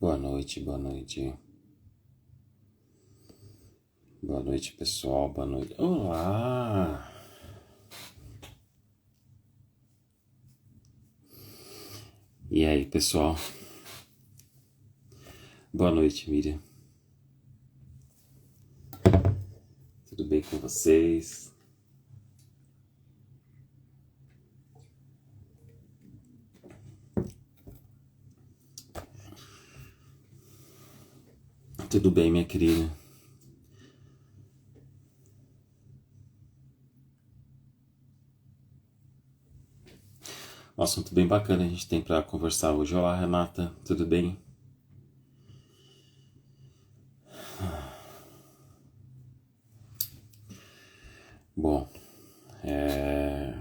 Boa noite, boa noite. Boa noite, pessoal. Boa noite. Olá! E aí, pessoal? Boa noite, Miriam. Tudo bem com vocês? Tudo bem, minha querida? Um assunto bem bacana a gente tem para conversar hoje. Olá, Renata, tudo bem? Bom,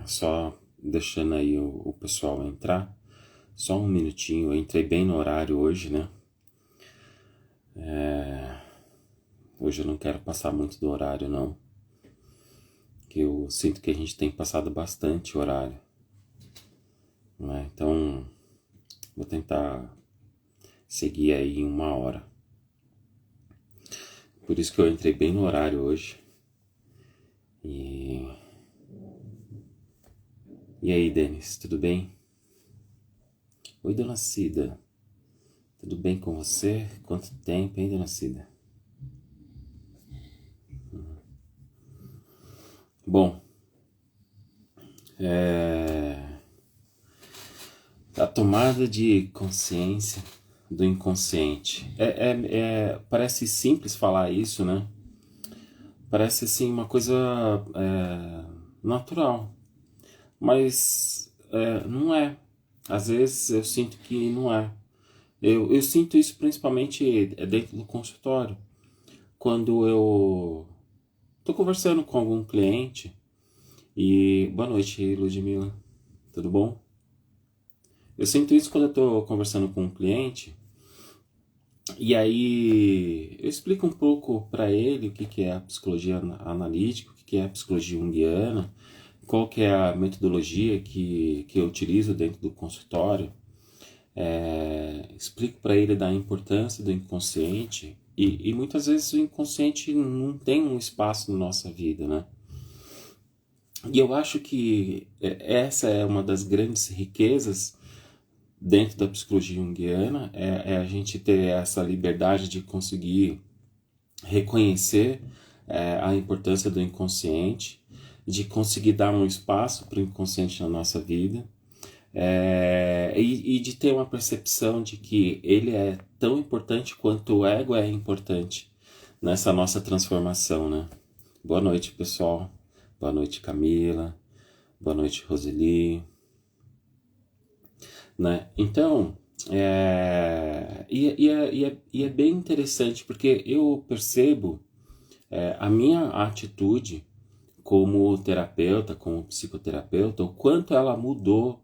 só deixando aí o pessoal entrar, só um minutinho. Eu entrei bem no horário hoje, né? Hoje eu não quero passar muito do horário, não, que eu sinto que a gente tem passado bastante horário, né? Então, vou tentar seguir aí em 1 hora. Por isso que eu entrei bem no horário hoje. E aí, Denis, tudo bem? Oi, dona Cida. Tudo bem com você? Quanto tempo, hein, dona Cida? Bom, a tomada de consciência do inconsciente. Parece simples falar isso, né? Parece assim uma coisa natural, mas não é. Às vezes eu sinto que não é. Eu sinto isso principalmente dentro do consultório, quando eu tô conversando com algum cliente e... Boa noite, Ludmila, tudo bom? Eu sinto isso quando eu tô conversando com um cliente e aí eu explico um pouco para ele o que é a psicologia analítica, o que é a psicologia junguiana, qual que é a metodologia que eu utilizo dentro do consultório. Explico para ele da importância do inconsciente e muitas vezes o inconsciente não tem um espaço na nossa vida, né? E eu acho que essa é uma das grandes riquezas dentro da psicologia junguiana, é a gente ter essa liberdade de conseguir reconhecer a importância do inconsciente, de conseguir dar um espaço para o inconsciente na nossa vida, e de ter uma percepção de que ele é tão importante quanto o ego é importante nessa nossa transformação, né? Boa noite, pessoal. Boa noite, Camila. Boa noite, Roseli. Né? Então, é bem interessante porque eu percebo a minha atitude como terapeuta, como psicoterapeuta, o quanto ela mudou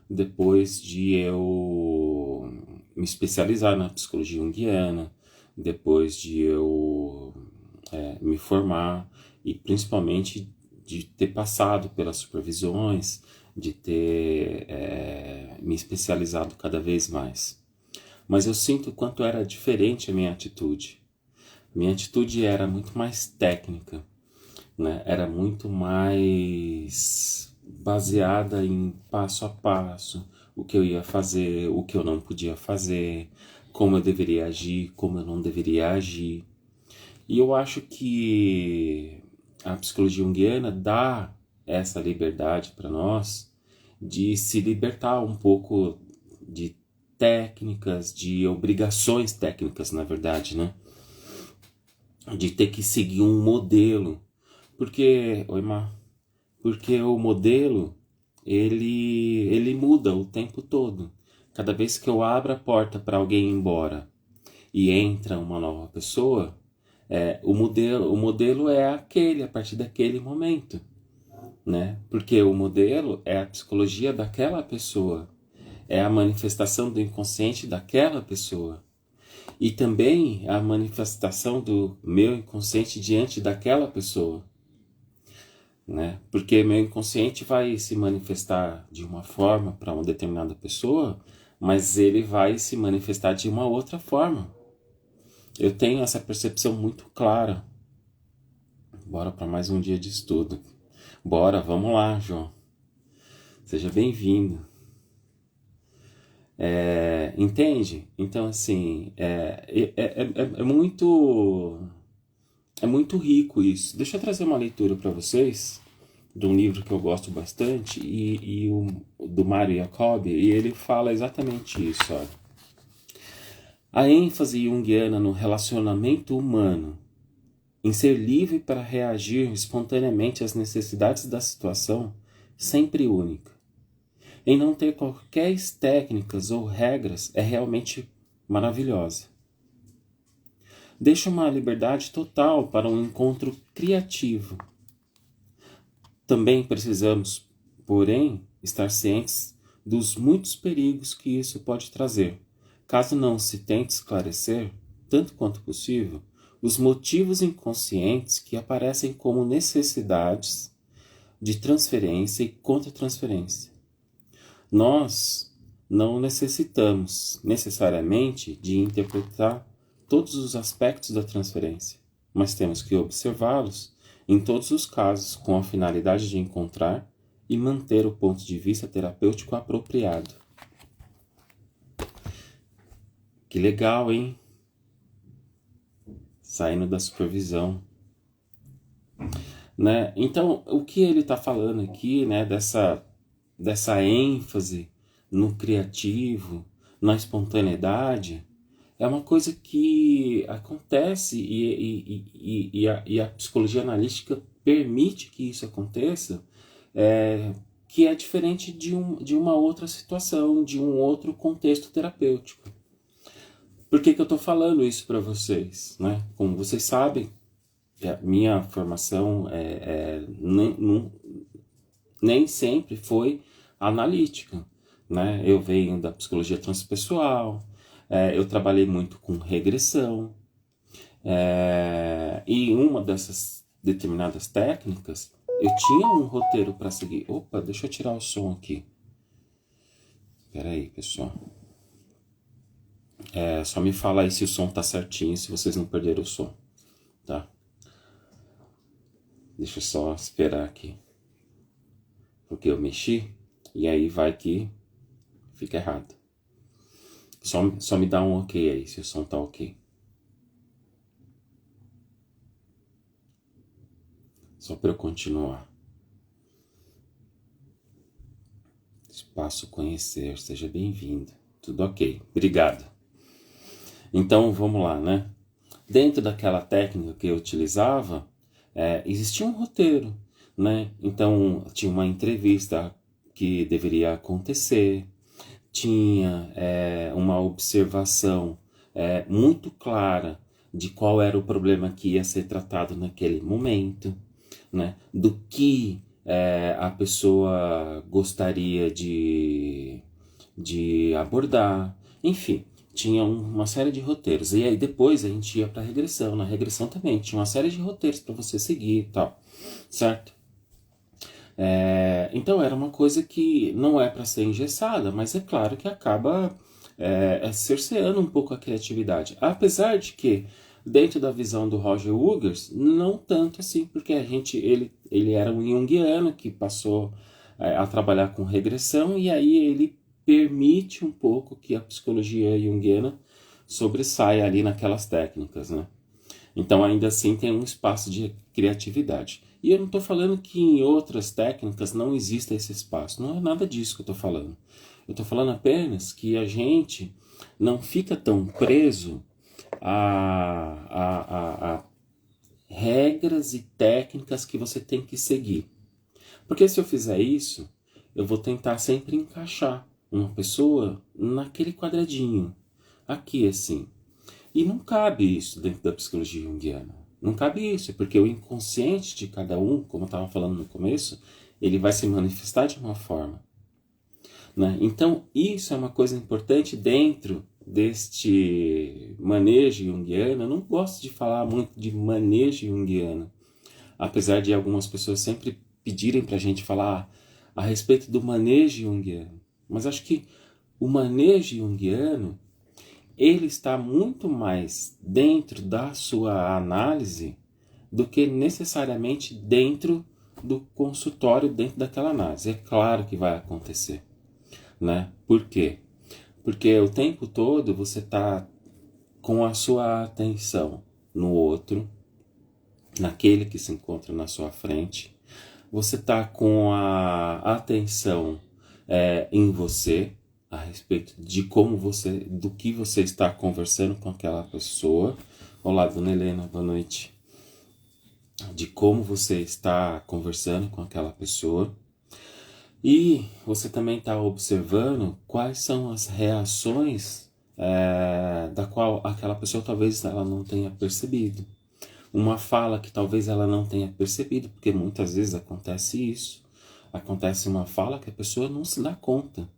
depois de eu me especializar na psicologia junguiana, depois de eu me formar e principalmente de ter passado pelas supervisões, de ter me especializado cada vez mais. Mas eu sinto o quanto era diferente a minha atitude. Minha atitude era muito mais técnica, né? Era muito mais baseada em passo a passo, o que eu ia fazer, o que eu não podia fazer, como eu deveria agir, como eu não deveria agir. E eu acho que a psicologia junguiana dá essa liberdade para nós de se libertar um pouco de técnicas, de obrigações técnicas, na verdade, né? De ter que seguir um modelo. Porque, oi, Mar, porque o modelo, ele muda o tempo todo. Cada vez que eu abro a porta para alguém ir embora e entra uma nova pessoa, o modelo é aquele, a partir daquele momento, né? Porque o modelo é a psicologia daquela pessoa, é a manifestação do inconsciente daquela pessoa e também a manifestação do meu inconsciente diante daquela pessoa, né? Porque meu inconsciente vai se manifestar de uma forma para uma determinada pessoa, mas ele vai se manifestar de uma outra forma. Eu tenho essa percepção muito clara. Bora para mais um dia de estudo. Bora, vamos lá, João. Seja bem-vindo. Entende? Então, assim, é muito rico isso. Deixa eu trazer uma leitura para vocês de um livro que eu gosto bastante do Mário Jacobi, e ele fala exatamente isso. Olha. A ênfase junguiana no relacionamento humano, em ser livre para reagir espontaneamente às necessidades da situação, sempre única. Em não ter qualquer técnicas ou regras, é realmente maravilhosa. Deixa uma liberdade total para um encontro criativo. Também precisamos, porém, estar cientes dos muitos perigos que isso pode trazer, caso não se tente esclarecer, tanto quanto possível, os motivos inconscientes que aparecem como necessidades de transferência e contra-transferência. Nós não necessitamos necessariamente de interpretar todos os aspectos da transferência, mas temos que observá-los em todos os casos com a finalidade de encontrar e manter o ponto de vista terapêutico apropriado. Que legal, hein? Saindo da supervisão. Né? Então, o que ele está falando aqui, né, dessa ênfase no criativo, na espontaneidade, é uma coisa que acontece e a psicologia analítica permite que isso aconteça, que é diferente de uma outra situação, de um outro contexto terapêutico. Por que eu estou falando isso para vocês? Né? Como vocês sabem, minha formação nem sempre foi analítica. Né? Eu venho da psicologia transpessoal, eu trabalhei muito com regressão, e uma dessas determinadas técnicas, eu tinha um roteiro para seguir. Opa, deixa eu tirar o som aqui. Espera aí, pessoal. Só me fala aí se o som tá certinho, se vocês não perderam o som, tá? Deixa eu só esperar aqui. Porque eu mexi e aí vai que fica errado. Só me dá um ok aí, se o som tá ok. Só para eu continuar. Espaço conhecer, seja bem-vindo. Tudo ok, obrigado. Então vamos lá, né? Dentro daquela técnica que eu utilizava, existia um roteiro, né? Então tinha uma entrevista que deveria acontecer, tinha uma observação muito clara de qual era o problema que ia ser tratado naquele momento, né? Do que a pessoa gostaria de abordar, enfim, tinha uma série de roteiros. E aí depois a gente ia para a regressão. Na regressão também tinha uma série de roteiros para você seguir e tal, certo? Então era uma coisa que não é para ser engessada, mas é claro que acaba cerceando um pouco a criatividade. Apesar de que, dentro da visão do Roger Wilgers, não tanto assim, porque ele era um junguiano que passou a trabalhar com regressão, e aí ele permite um pouco que a psicologia junguiana sobressaia ali naquelas técnicas, né? Então ainda assim tem um espaço de criatividade. E eu não estou falando que em outras técnicas não exista esse espaço, não é nada disso que eu estou falando. Eu estou falando apenas que a gente não fica tão preso a regras e técnicas que você tem que seguir. Porque se eu fizer isso, eu vou tentar sempre encaixar uma pessoa naquele quadradinho, aqui assim. E não cabe isso dentro da psicologia junguiana. Não cabe isso, porque o inconsciente de cada um, como eu estava falando no começo, ele vai se manifestar de uma forma. Né? Então, isso é uma coisa importante dentro deste manejo junguiano. Eu não gosto de falar muito de manejo junguiano, apesar de algumas pessoas sempre pedirem para a gente falar a respeito do manejo junguiano. Mas acho que o manejo junguiano, ele está muito mais dentro da sua análise do que necessariamente dentro do consultório, dentro daquela análise. É claro que vai acontecer, né? Por quê? Porque o tempo todo você está com a sua atenção no outro, naquele que se encontra na sua frente. Você está com a atenção em você, a respeito de como você, do que você está conversando com aquela pessoa. Olá, dona Helena, boa noite. De como você está conversando com aquela pessoa. E você também está observando quais são as reações da qual aquela pessoa talvez ela não tenha percebido. Uma fala que talvez ela não tenha percebido, porque muitas vezes acontece isso. Acontece uma fala que a pessoa não se dá conta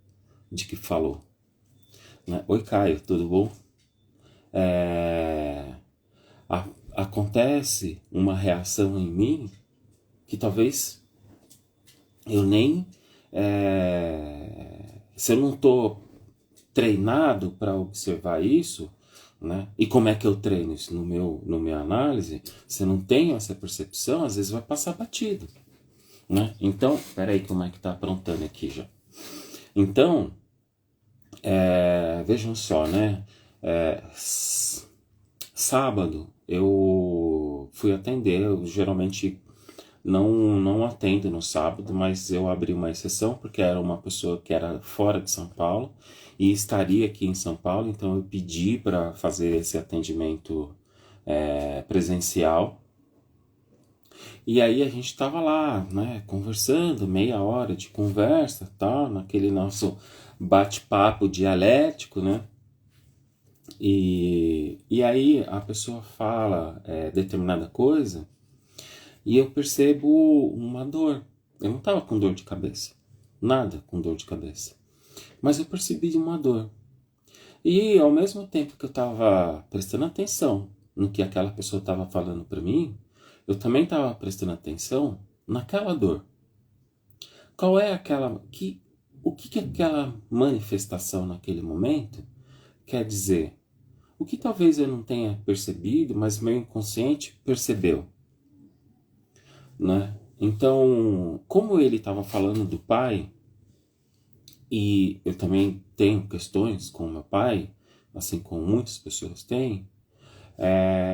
de que falou. Né? Oi, Caio, tudo bom? Acontece uma reação em mim que talvez eu nem... se eu não estou treinado para observar isso, né? E como é que eu treino isso no minha análise? Se eu não tenho essa percepção, às vezes vai passar batido, né? Então, peraí, como é que tá aprontando aqui já? Então, vejam só, né? Sábado eu fui atender, eu geralmente não atendo no sábado, mas eu abri uma exceção porque era uma pessoa que era fora de São Paulo e estaria aqui em São Paulo, então eu pedi para fazer esse atendimento presencial. E aí a gente estava lá, né, conversando, meia hora de conversa, tal, naquele nosso bate-papo dialético, né? E aí a pessoa fala determinada coisa e eu percebo uma dor. Eu não estava com dor de cabeça, nada com dor de cabeça, mas eu percebi uma dor. E ao mesmo tempo que eu estava prestando atenção no que aquela pessoa estava falando para mim, eu também estava prestando atenção naquela dor. Qual é aquela... o que aquela manifestação naquele momento quer dizer? O que talvez eu não tenha percebido, mas meu inconsciente percebeu, né? Então, como ele estava falando do pai, e eu também tenho questões com meu pai, assim como muitas pessoas têm,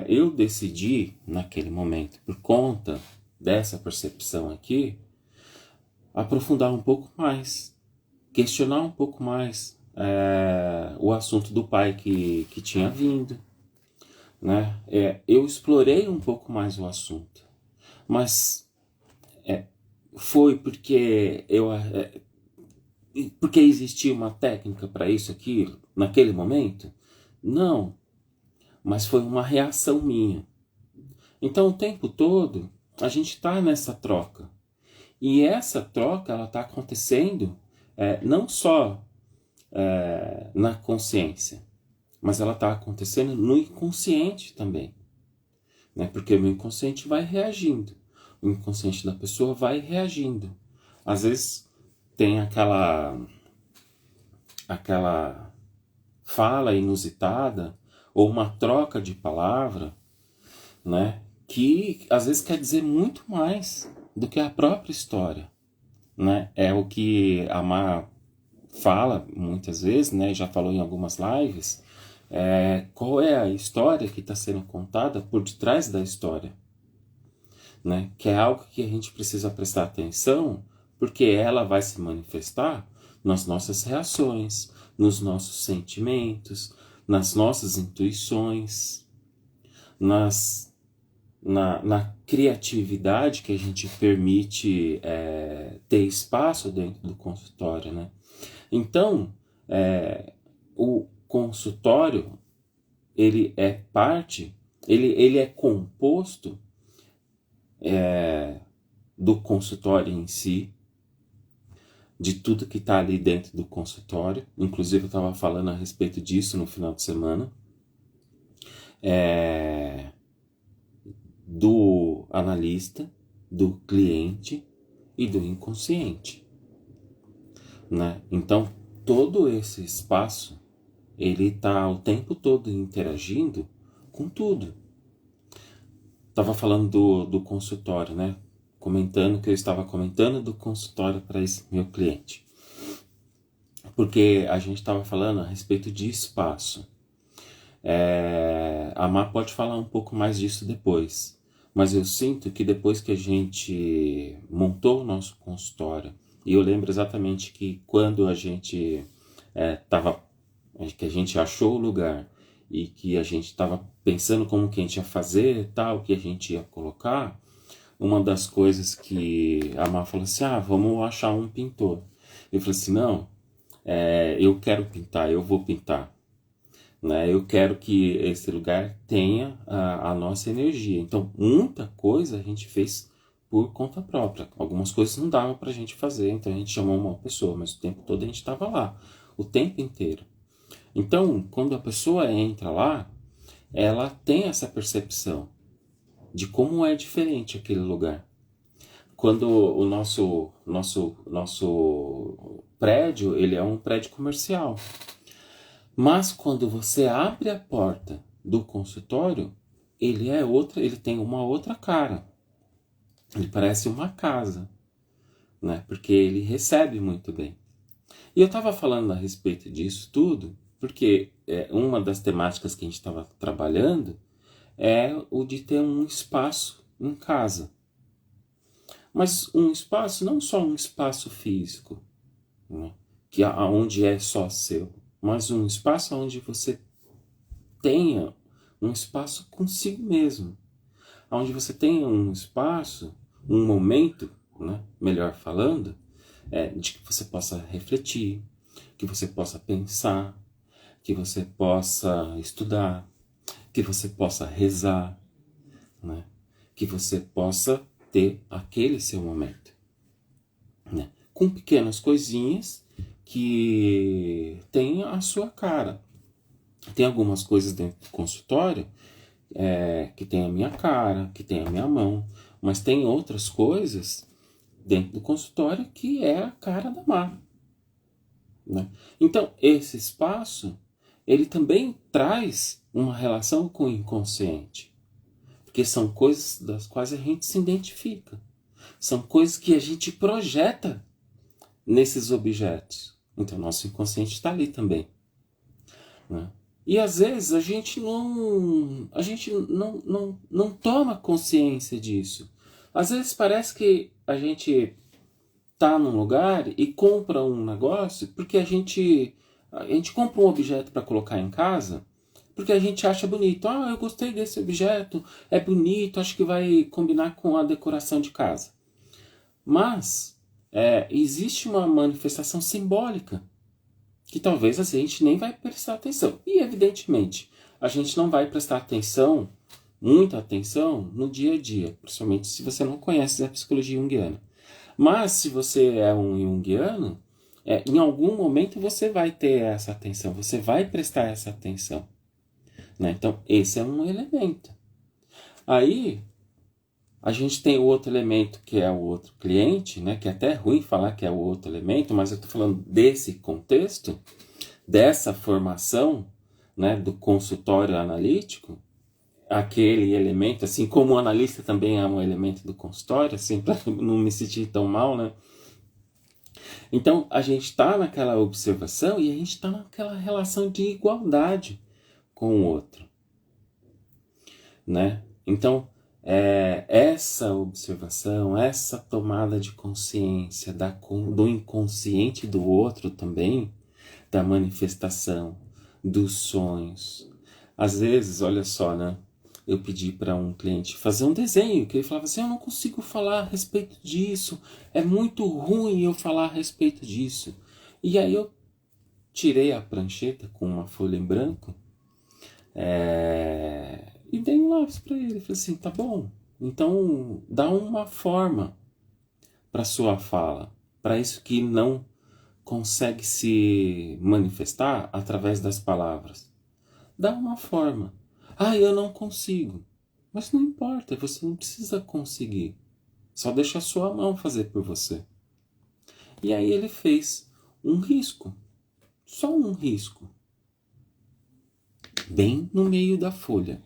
eu decidi, naquele momento, por conta dessa percepção aqui, aprofundar um pouco mais, questionar um pouco mais o assunto do pai que tinha vindo, né? Eu explorei um pouco mais o assunto, mas foi porque porque existia uma técnica para isso aqui naquele momento? Não, mas foi uma reação minha. Então o tempo todo a gente está nessa troca, e essa troca ela está acontecendo não só na consciência, mas ela está acontecendo no inconsciente também, né? Porque o meu inconsciente vai reagindo, o inconsciente da pessoa vai reagindo. Às vezes tem aquela fala inusitada ou uma troca de palavra, né? Que às vezes quer dizer muito mais do que a própria história, né? É o que a Má fala muitas vezes, né? Já falou em algumas lives. Qual é a história que está sendo contada por detrás da história, né? Que é algo que a gente precisa prestar atenção, porque ela vai se manifestar nas nossas reações, nos nossos sentimentos, nas nossas intuições, na criatividade que a gente permite ter espaço dentro do consultório, né? Então, o consultório, ele é parte, ele é composto do consultório em si, de tudo que está ali dentro do consultório. Inclusive eu estava falando a respeito disso no final de semana, do analista, do cliente e do inconsciente, né? Então todo esse espaço, ele está o tempo todo interagindo com tudo. Estava falando do consultório, né? Comentando que eu estava comentando do consultório para esse meu cliente. Porque a gente estava falando a respeito de espaço. A Má pode falar um pouco mais disso depois. Mas eu sinto que depois que a gente montou o nosso consultório, e eu lembro exatamente que quando a gente que a gente achou o lugar e que a gente estava pensando como que a gente ia fazer, tal, que a gente ia colocar, uma das coisas que a Má falou assim, vamos achar um pintor. Eu falei assim, não, eu quero pintar, eu vou pintar. Né? Eu quero que esse lugar tenha a nossa energia. Então, muita coisa a gente fez por conta própria. Algumas coisas não dava pra gente fazer, então a gente chamou uma pessoa, mas o tempo todo a gente estava lá, o tempo inteiro. Então, quando a pessoa entra lá, ela tem essa percepção de como é diferente aquele lugar. Quando o nosso prédio, ele é um prédio comercial. Mas quando você abre a porta do consultório, ele tem uma outra cara. Ele parece uma casa, né? Porque ele recebe muito bem. E eu estava falando a respeito disso tudo, porque uma das temáticas que a gente estava trabalhando é o de ter um espaço em casa. Mas um espaço, não só um espaço físico, né? Que onde é só seu, mas um espaço onde você tenha um espaço consigo mesmo, onde você tenha um espaço, um momento, né, melhor falando, de que você possa refletir, que você possa pensar, que você possa estudar, que você possa rezar, né, que você possa ter aquele seu momento, né, com pequenas coisinhas que tem a sua cara. Tem algumas coisas dentro do consultório que tem a minha cara, que tem a minha mão, mas tem outras coisas dentro do consultório que é a cara da Má, né? Então, esse espaço, ele também traz uma relação com o inconsciente, porque são coisas das quais a gente se identifica, são coisas que a gente projeta nesses objetos. Então, nosso inconsciente está ali também, né? E às vezes a gente não toma consciência disso. Às vezes parece que a gente tá num lugar e compra um negócio porque a gente compra um objeto para colocar em casa porque a gente acha bonito. Eu gostei desse objeto, é bonito, acho que vai combinar com a decoração de casa. Mas existe uma manifestação simbólica que talvez a gente nem vai prestar atenção. E, evidentemente, a gente não vai prestar atenção, muita atenção, no dia a dia, principalmente se você não conhece a psicologia junguiana. Mas, se você é um junguiano, em algum momento você vai ter essa atenção, você vai prestar essa atenção, né? Então, esse é um elemento. Aí, a gente tem o outro elemento, que é o outro cliente, né? Que é até ruim falar que é o outro elemento, mas eu estou falando desse contexto, dessa formação, né, do consultório analítico, aquele elemento, assim como o analista também é um elemento do consultório, assim, para não me sentir tão mal, né? Então, a gente está naquela observação e a gente está naquela relação de igualdade com o outro, né? Então, essa observação, essa tomada de consciência do inconsciente do outro também, da manifestação, dos sonhos. Às vezes, olha só, né? Eu pedi para um cliente fazer um desenho, que ele falava assim, eu não consigo falar a respeito disso, é muito ruim eu falar a respeito disso. E aí eu tirei a prancheta com uma folha em branco e dei um lápis para ele. Falei assim, tá bom, então dá uma forma para sua fala, para isso que não consegue se manifestar através das palavras. Dá uma forma. Eu não consigo. Mas não importa, você não precisa conseguir. Só deixa a sua mão fazer por você. E aí ele fez um risco. Só um risco. Bem no meio da folha.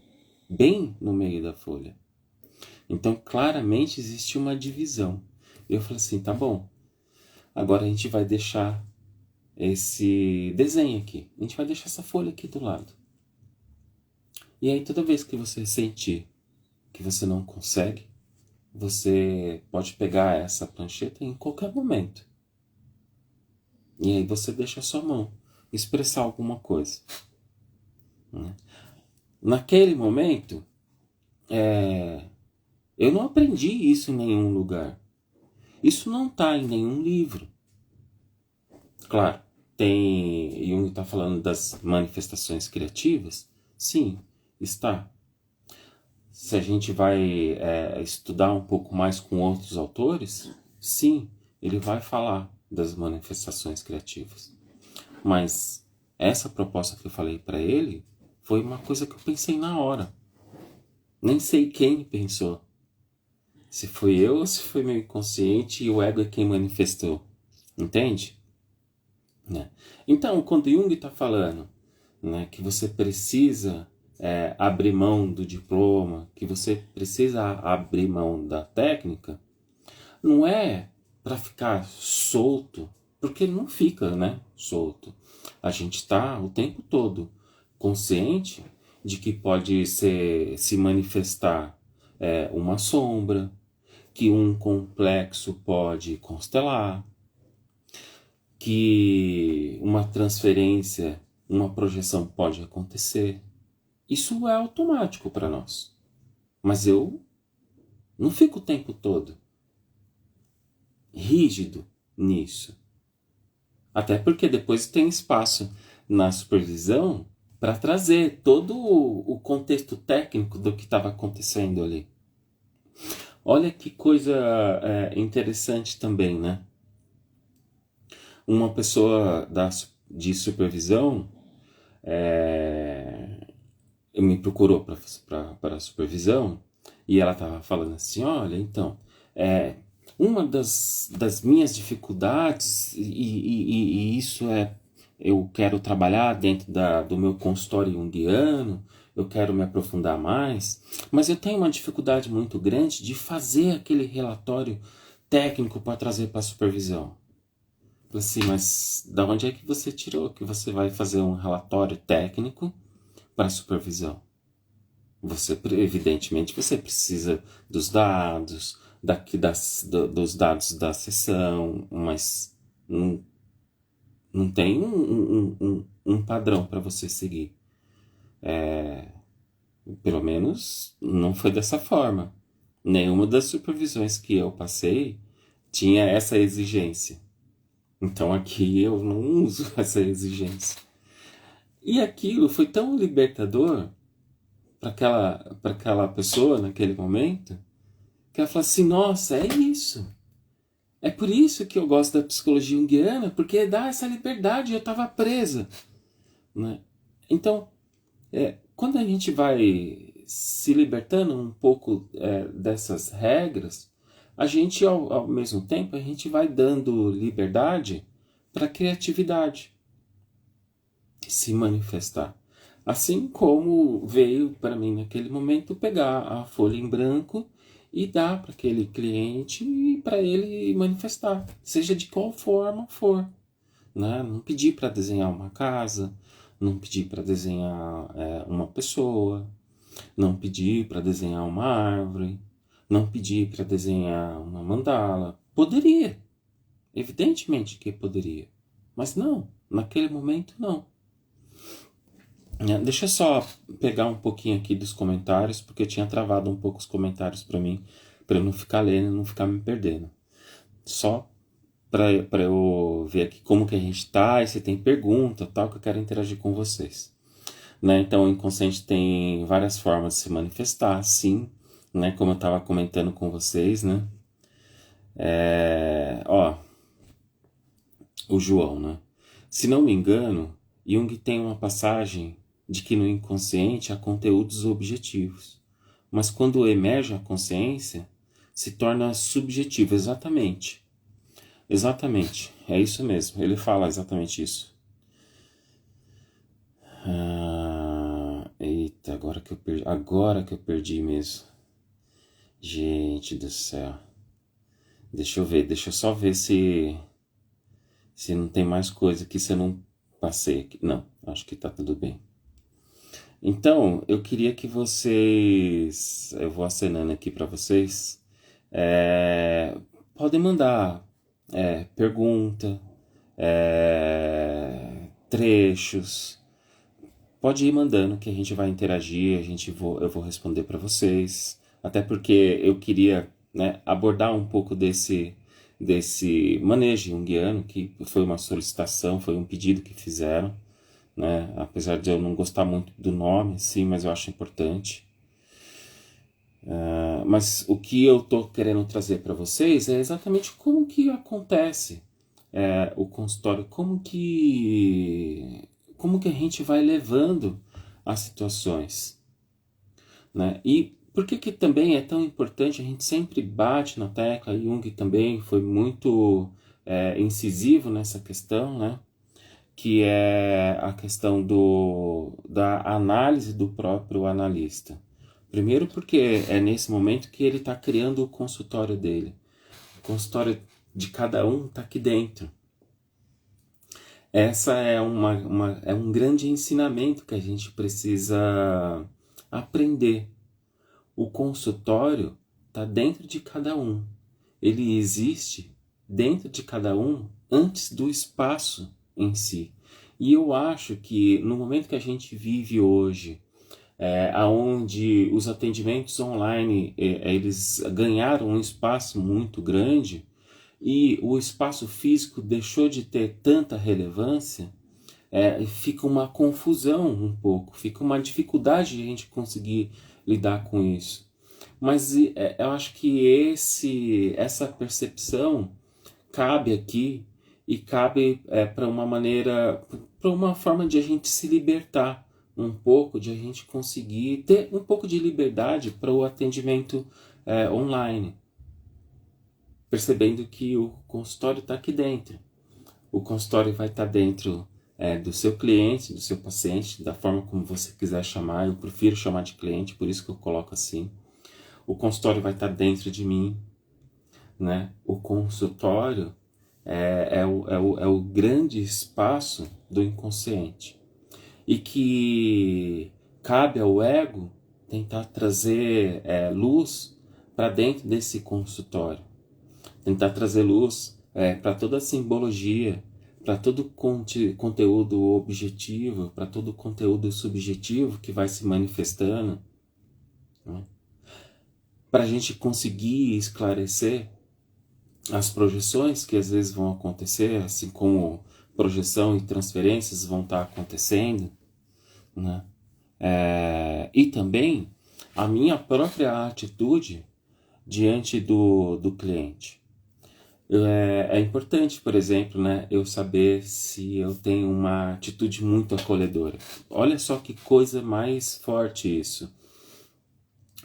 Bem no meio da folha. Então, claramente, existe uma divisão. Eu falei assim, tá bom. Agora a gente vai deixar esse desenho aqui. A gente vai deixar essa folha aqui do lado. E aí, toda vez que você sentir que você não consegue, você pode pegar essa prancheta em qualquer momento. E aí você deixa a sua mão expressar alguma coisa. Né? Naquele momento, eu não aprendi isso em nenhum lugar. Isso não está em nenhum livro. Claro, Jung está falando das manifestações criativas? Sim, está. Se a gente vai estudar um pouco mais com outros autores, sim, ele vai falar das manifestações criativas. Mas essa proposta que eu falei para ele foi uma coisa que eu pensei na hora. Nem sei quem pensou. Se foi eu ou se foi meu inconsciente e o ego é quem manifestou. Entende? Né? Então, quando Jung está falando, né, que você precisa abrir mão do diploma, que você precisa abrir mão da técnica, não é para ficar solto, porque não fica, né, solto. A gente está o tempo todo consciente de que pode se manifestar uma sombra, que um complexo pode constelar, que uma transferência, uma projeção pode acontecer. Isso é automático para nós. Mas eu não fico o tempo todo rígido nisso. Até porque depois tem espaço na supervisão para trazer todo o contexto técnico do que estava acontecendo ali. Olha que coisa interessante também, né? Uma pessoa de supervisão me procurou para a supervisão e ela estava falando assim, olha, então, uma das minhas dificuldades, e isso eu quero trabalhar dentro do meu consultório junguiano, eu quero me aprofundar mais, mas eu tenho uma dificuldade muito grande de fazer aquele relatório técnico para trazer para a supervisão. Assim, mas da onde é que você tirou que você vai fazer um relatório técnico para a supervisão? Evidentemente, você precisa dos dados, dos dados da sessão, mas não tem um padrão para você seguir. Pelo menos não foi dessa forma. Nenhuma das supervisões que eu passei tinha essa exigência. Então aqui eu não uso essa exigência. E aquilo foi tão libertador para aquela pessoa naquele momento, que ela falou assim, nossa, é isso. É por isso que eu gosto da psicologia junguiana, porque dá essa liberdade, eu estava presa. Né? Então, quando a gente vai se libertando um pouco dessas regras, a gente, ao mesmo tempo, a gente vai dando liberdade para a criatividade se manifestar. Assim como veio para mim naquele momento pegar a folha em branco e dar para aquele cliente e para ele manifestar, seja de qual forma for. Né? Não pedir para desenhar uma casa, não pedir para desenhar uma pessoa, não pedir para desenhar uma árvore, não pedir para desenhar uma mandala. Poderia, evidentemente que poderia, mas não, naquele momento não. Deixa eu só pegar um pouquinho aqui dos comentários, porque eu tinha travado um pouco os comentários para mim, para eu não ficar lendo, não ficar me perdendo. Só para eu ver aqui como que a gente tá, e se tem pergunta, tal, que eu quero interagir com vocês. Né? Então, o inconsciente tem várias formas de se manifestar, sim, né? Como eu estava comentando com vocês, né? O João, né? Se não me engano, Jung tem uma passagem de que no inconsciente há conteúdos objetivos, mas quando emerge a consciência, se torna subjetivo. Exatamente, é isso mesmo, ele fala exatamente isso. Eita, agora que eu perdi mesmo. Gente do céu. Deixa eu só ver se não tem mais coisa que você não passei aqui. Não, acho que tá tudo bem. Então, eu queria que vocês, eu vou acenando aqui para vocês, é, podem mandar pergunta, trechos, pode ir mandando que a gente vai interagir, eu vou responder para vocês, até porque eu queria, né, abordar um pouco desse manejo junguiano, que foi uma solicitação, foi um pedido que fizeram, né? Apesar de eu não gostar muito do nome, sim, mas eu acho importante. Mas o que eu estou querendo trazer para vocês é exatamente como que acontece o consultório, como que a gente vai levando as situações, né? E por que também é tão importante, a gente sempre bate na tecla, Jung também foi muito incisivo nessa questão, né? Que é a questão da análise do próprio analista. Primeiro porque é nesse momento que ele está criando o consultório dele. O consultório de cada um está aqui dentro. Essa é um grande ensinamento que a gente precisa aprender. O consultório está dentro de cada um. Ele existe dentro de cada um antes do espaço em si. E eu acho que no momento que a gente vive hoje, onde os atendimentos online eles ganharam um espaço muito grande e o espaço físico deixou de ter tanta relevância, fica uma confusão um pouco, fica uma dificuldade de a gente conseguir lidar com isso. Mas eu acho que essa percepção cabe aqui e cabe para uma forma de a gente se libertar um pouco, de a gente conseguir ter um pouco de liberdade para o atendimento online, percebendo que o consultório está aqui dentro. O consultório vai estar dentro do seu cliente, do seu paciente, da forma como você quiser chamar. Eu prefiro chamar de cliente, por isso que eu coloco assim. O consultório vai estar dentro de mim, né? O consultório é o grande espaço do inconsciente e que cabe ao ego tentar trazer luz para dentro desse consultório, tentar trazer luz para toda a simbologia, para todo conteúdo objetivo, para todo conteúdo subjetivo que vai se manifestando, né? Para a gente conseguir esclarecer as projeções que às vezes vão acontecer, assim como projeção e transferências vão estar acontecendo, né? E também a minha própria atitude diante do cliente. É importante, por exemplo, né, eu saber se eu tenho uma atitude muito acolhedora. Olha só que coisa mais forte isso.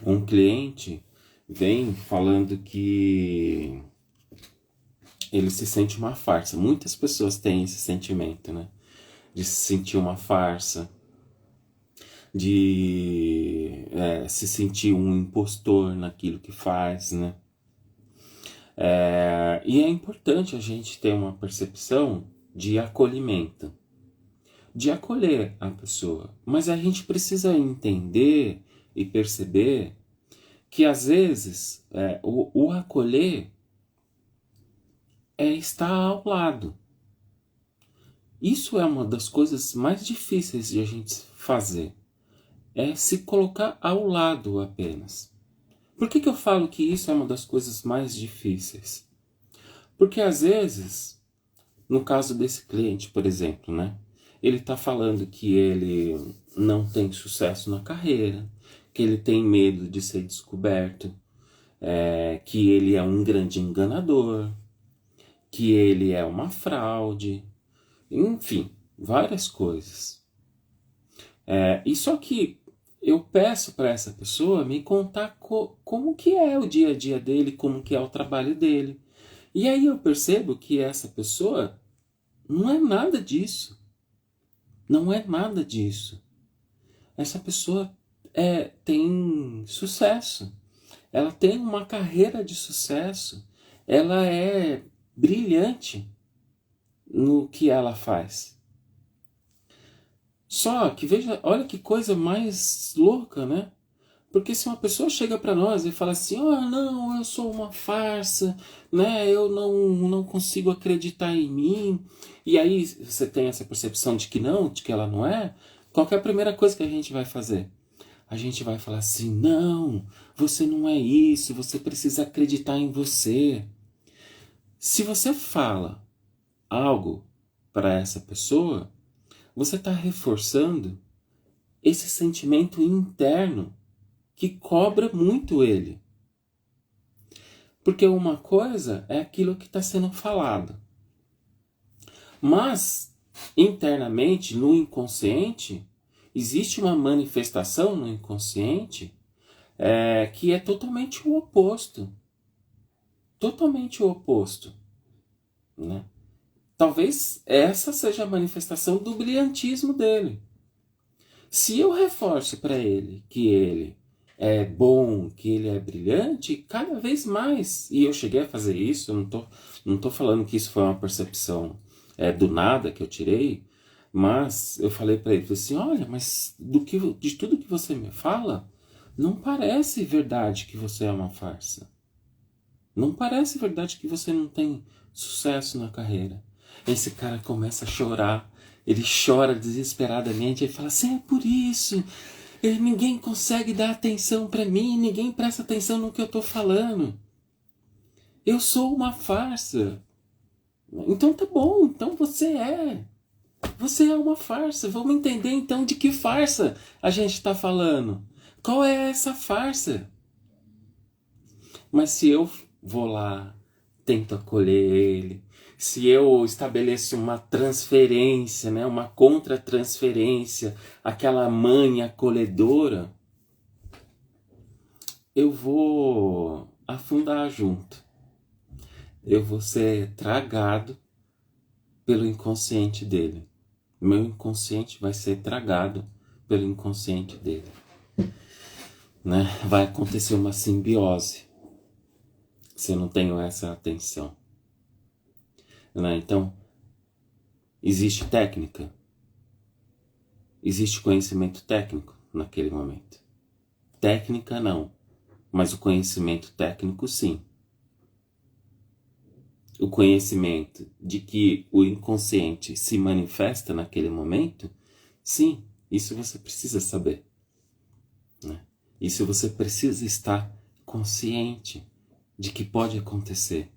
Um cliente vem falando que ele se sente uma farsa. Muitas pessoas têm esse sentimento, né? De se sentir uma farsa, de se sentir um impostor naquilo que faz, né? E é importante a gente ter uma percepção de acolhimento, de acolher a pessoa. Mas a gente precisa entender e perceber que às vezes o acolher estar ao lado. Isso é uma das coisas mais difíceis de a gente fazer. É se colocar ao lado apenas. Por que eu falo que isso é uma das coisas mais difíceis? Porque às vezes, no caso desse cliente, por exemplo, né? Ele está falando que ele não tem sucesso na carreira, que ele tem medo de ser descoberto, que ele é um grande enganador, que ele é uma fraude, enfim, várias coisas. E só que eu peço para essa pessoa me contar como que é o dia a dia dele, como que é o trabalho dele. E aí eu percebo que essa pessoa não é nada disso. Não é nada disso. Essa pessoa tem sucesso. Ela tem uma carreira de sucesso. Ela é brilhante no que ela faz. Só que veja, olha que coisa mais louca, né? Porque se uma pessoa chega para nós e fala assim, não, eu sou uma farsa, né? Eu não consigo acreditar em mim. E aí você tem essa percepção de que não, de que ela não é. Qual que é a primeira coisa que a gente vai fazer? A gente vai falar assim, não, você não é isso, você precisa acreditar em você. Se você fala algo para essa pessoa, você está reforçando esse sentimento interno que cobra muito ele. Porque uma coisa é aquilo que está sendo falado. Mas, internamente, no inconsciente, existe uma manifestação no inconsciente que é totalmente o oposto. Totalmente o oposto. Né? Talvez essa seja a manifestação do brilhantismo dele. Se eu reforço para ele que ele é bom, que ele é brilhante, cada vez mais, e eu cheguei a fazer isso, eu não tô falando que isso foi uma percepção do nada que eu tirei, mas eu falei para ele assim, olha, mas de tudo que você me fala, não parece verdade que você é uma farsa. Não parece verdade que você não tem sucesso na carreira. Esse cara começa a chorar, ele chora desesperadamente, ele fala assim, é por isso, ninguém consegue dar atenção para mim, ninguém presta atenção no que eu estou falando. Eu sou uma farsa. Então tá bom, então você é uma farsa. Vamos entender então de que farsa a gente está falando. Qual é essa farsa? Mas se eu vou lá, tento acolher ele, se eu estabeleço uma transferência, né, uma contra-transferência, aquela mãe acolhedora, eu vou afundar junto. Eu vou ser tragado pelo inconsciente dele. Meu inconsciente vai ser tragado pelo inconsciente dele. Né? Vai acontecer uma simbiose se eu não tenho essa atenção. Né? Então, existe técnica? Existe conhecimento técnico naquele momento? Técnica não, mas o conhecimento técnico sim. O conhecimento de que o inconsciente se manifesta naquele momento, sim, isso você precisa saber. Né? Isso você precisa estar consciente de que pode acontecer.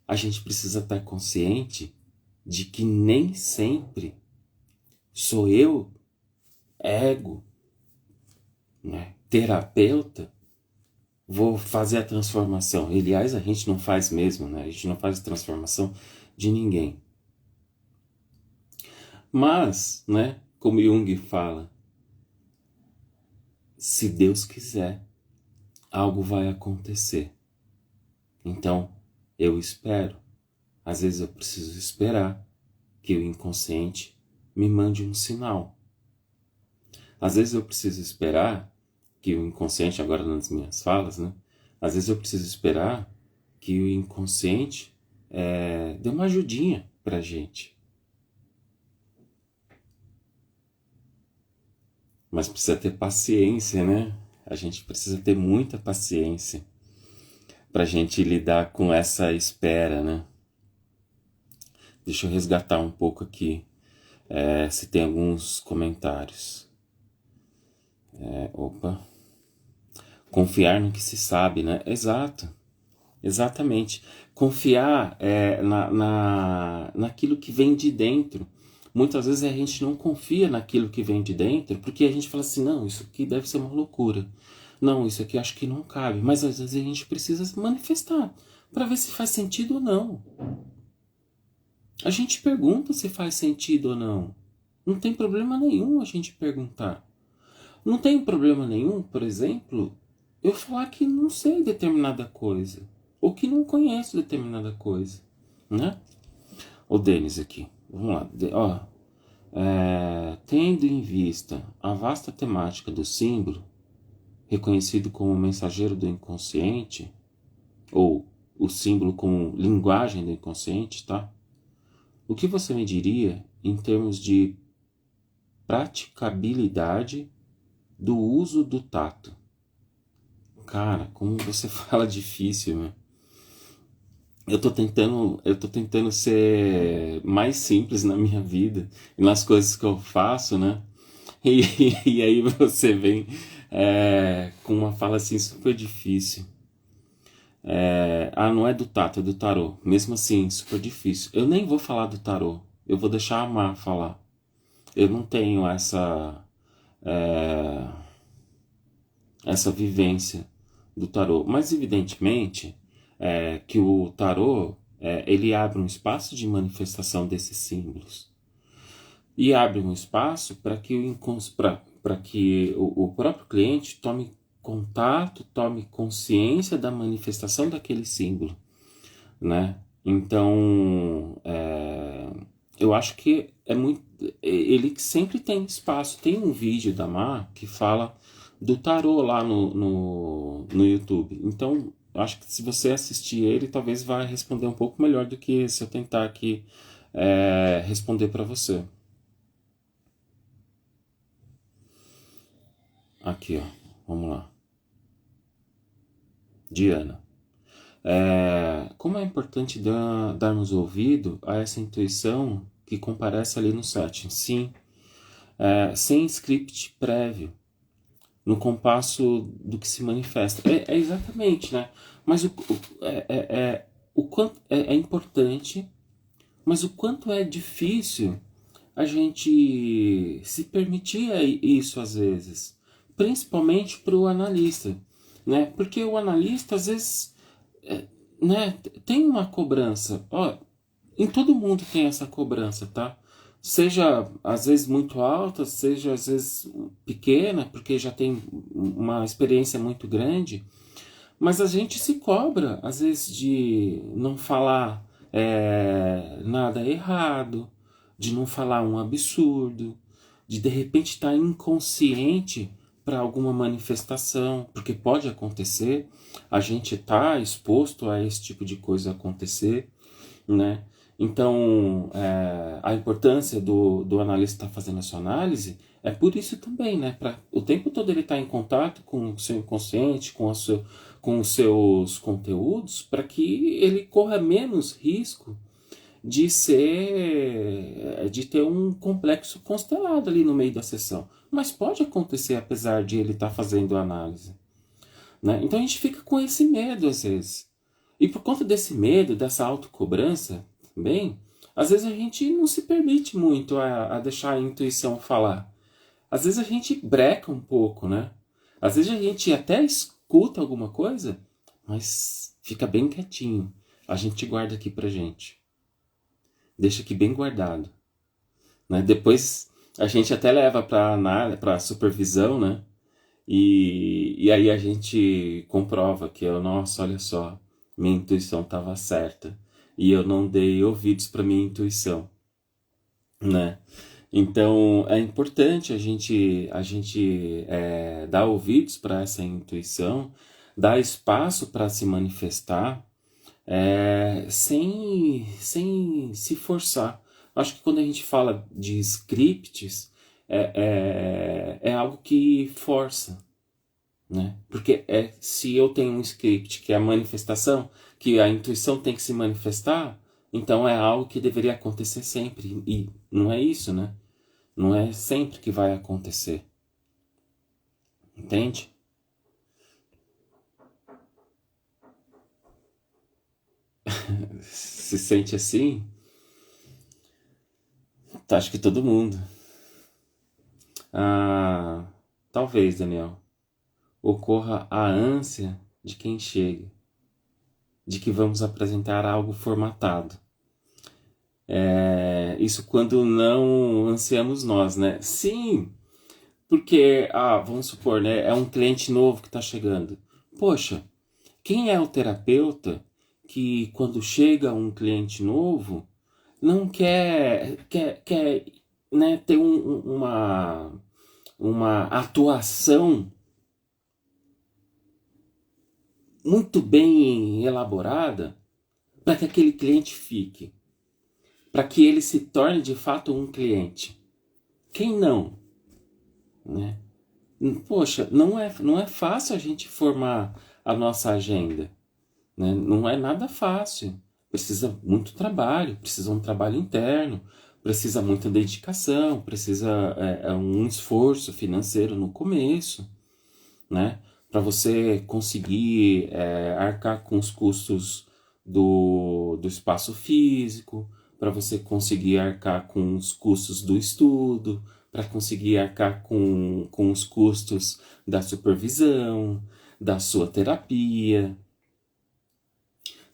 A gente precisa estar consciente de que nem sempre sou eu, ego, né, terapeuta, vou fazer a transformação. Aliás, a gente não faz mesmo, né? A gente não faz a transformação de ninguém. Mas, né, como Jung fala, se Deus quiser, algo vai acontecer. Então, eu espero. Às vezes eu preciso esperar que o inconsciente me mande um sinal. Às vezes eu preciso esperar que o inconsciente, agora nas minhas falas, né? Às vezes eu preciso esperar que o inconsciente dê uma ajudinha pra gente. Mas precisa ter paciência, né? A gente precisa ter muita paciência pra gente lidar com essa espera, né? Deixa eu resgatar um pouco aqui, se tem alguns comentários. Confiar no que se sabe, né? Exato, exatamente. Confiar naquilo que vem de dentro. Muitas vezes a gente não confia naquilo que vem de dentro, porque a gente fala assim, não, isso aqui deve ser uma loucura. Não, isso aqui acho que não cabe. Mas às vezes a gente precisa manifestar, para ver se faz sentido ou não. A gente pergunta se faz sentido ou não. Não tem problema nenhum a gente perguntar. Não tem problema nenhum, por exemplo, eu falar que não sei determinada coisa, ou que não conheço determinada coisa, né? O Denis aqui, vamos lá, Tendo em vista a vasta temática do símbolo, reconhecido como mensageiro do inconsciente, ou o símbolo como linguagem do inconsciente, tá? O que você me diria em termos de praticabilidade do uso do tato? Cara, como você fala difícil, né? Eu tô tentando ser mais simples na minha vida e nas coisas que eu faço, né? E, e aí você vem com uma fala assim super difícil. Não é do tato, é do tarô. Mesmo assim, super difícil. Eu nem vou falar do tarô. Eu vou deixar a Má falar. Eu não tenho é, essa vivência do tarô. Mas evidentemente que o tarô ele abre um espaço de manifestação desses símbolos e abre um espaço para que o próprio cliente tome contato, tome consciência da manifestação daquele símbolo, né? Então, eu acho que é muito. Ele sempre tem espaço. Tem um vídeo da Mar que fala do tarô lá no YouTube. Então, eu acho que se você assistir ele, talvez vai responder um pouco melhor do que se eu tentar aqui responder para você. Aqui, ó. Vamos lá. Diana. Como é importante darmos ouvido a essa intuição que comparece ali no setting? Sim, sem script prévio, no compasso do que se manifesta. É exatamente, né? Mas o quanto é importante, mas o quanto é difícil a gente se permitir isso às vezes, principalmente para o analista, né? Porque o analista às vezes né, tem uma cobrança. Ó, em todo mundo tem essa cobrança, tá? Seja às vezes muito alta, seja às vezes pequena, porque já tem uma experiência muito grande, mas a gente se cobra às vezes de não falar nada errado, de não falar um absurdo, de repente estar inconsciente para alguma manifestação, porque pode acontecer, a gente está exposto a esse tipo de coisa acontecer, né? Então, a importância do analista estar fazendo a sua análise é por isso também, né? Para o tempo todo ele estar em contato com o seu inconsciente, com os seus conteúdos, para que ele corra menos risco de ter um complexo constelado ali no meio da sessão. Mas pode acontecer apesar de ele estar fazendo a análise, né? Então a gente fica com esse medo às vezes. E por conta desse medo, dessa autocobrança também, às vezes a gente não se permite muito a deixar a intuição falar. Às vezes a gente breca um pouco, né? Às vezes a gente até escuta alguma coisa, mas fica bem quietinho. A gente guarda aqui pra gente. Deixa aqui bem guardado, né? Depois a gente até leva para supervisão, né? E aí a gente comprova que nossa, olha só, minha intuição estava certa e eu não dei ouvidos para minha intuição, né? Então é importante a gente dar ouvidos para essa intuição, dar espaço para se manifestar, sem se forçar. Acho que quando a gente fala de scripts, é algo que força, né? Porque se eu tenho um script que é a manifestação, que a intuição tem que se manifestar, então é algo que deveria acontecer sempre. E não é isso, né? Não é sempre que vai acontecer. Entende? Se sente assim? Tá, acho que todo mundo. Ah, talvez, Daniel, ocorra a ânsia de quem chega, de que vamos apresentar algo formatado. Isso quando não ansiamos nós, né? Sim, porque, vamos supor, né? É um cliente novo que está chegando. Poxa, quem é o terapeuta que quando chega um cliente novo não quer né, ter uma atuação muito bem elaborada para que aquele cliente fique, para que ele se torne de fato um cliente. Quem não? Né? Poxa, não é fácil a gente formar a nossa agenda. Né? Não é nada fácil. Precisa muito trabalho, precisa um trabalho interno, precisa muita dedicação, precisa um esforço financeiro no começo, né? Para você conseguir arcar com os custos do espaço físico, para você conseguir arcar com os custos do estudo, para conseguir arcar com os custos da supervisão, da sua terapia,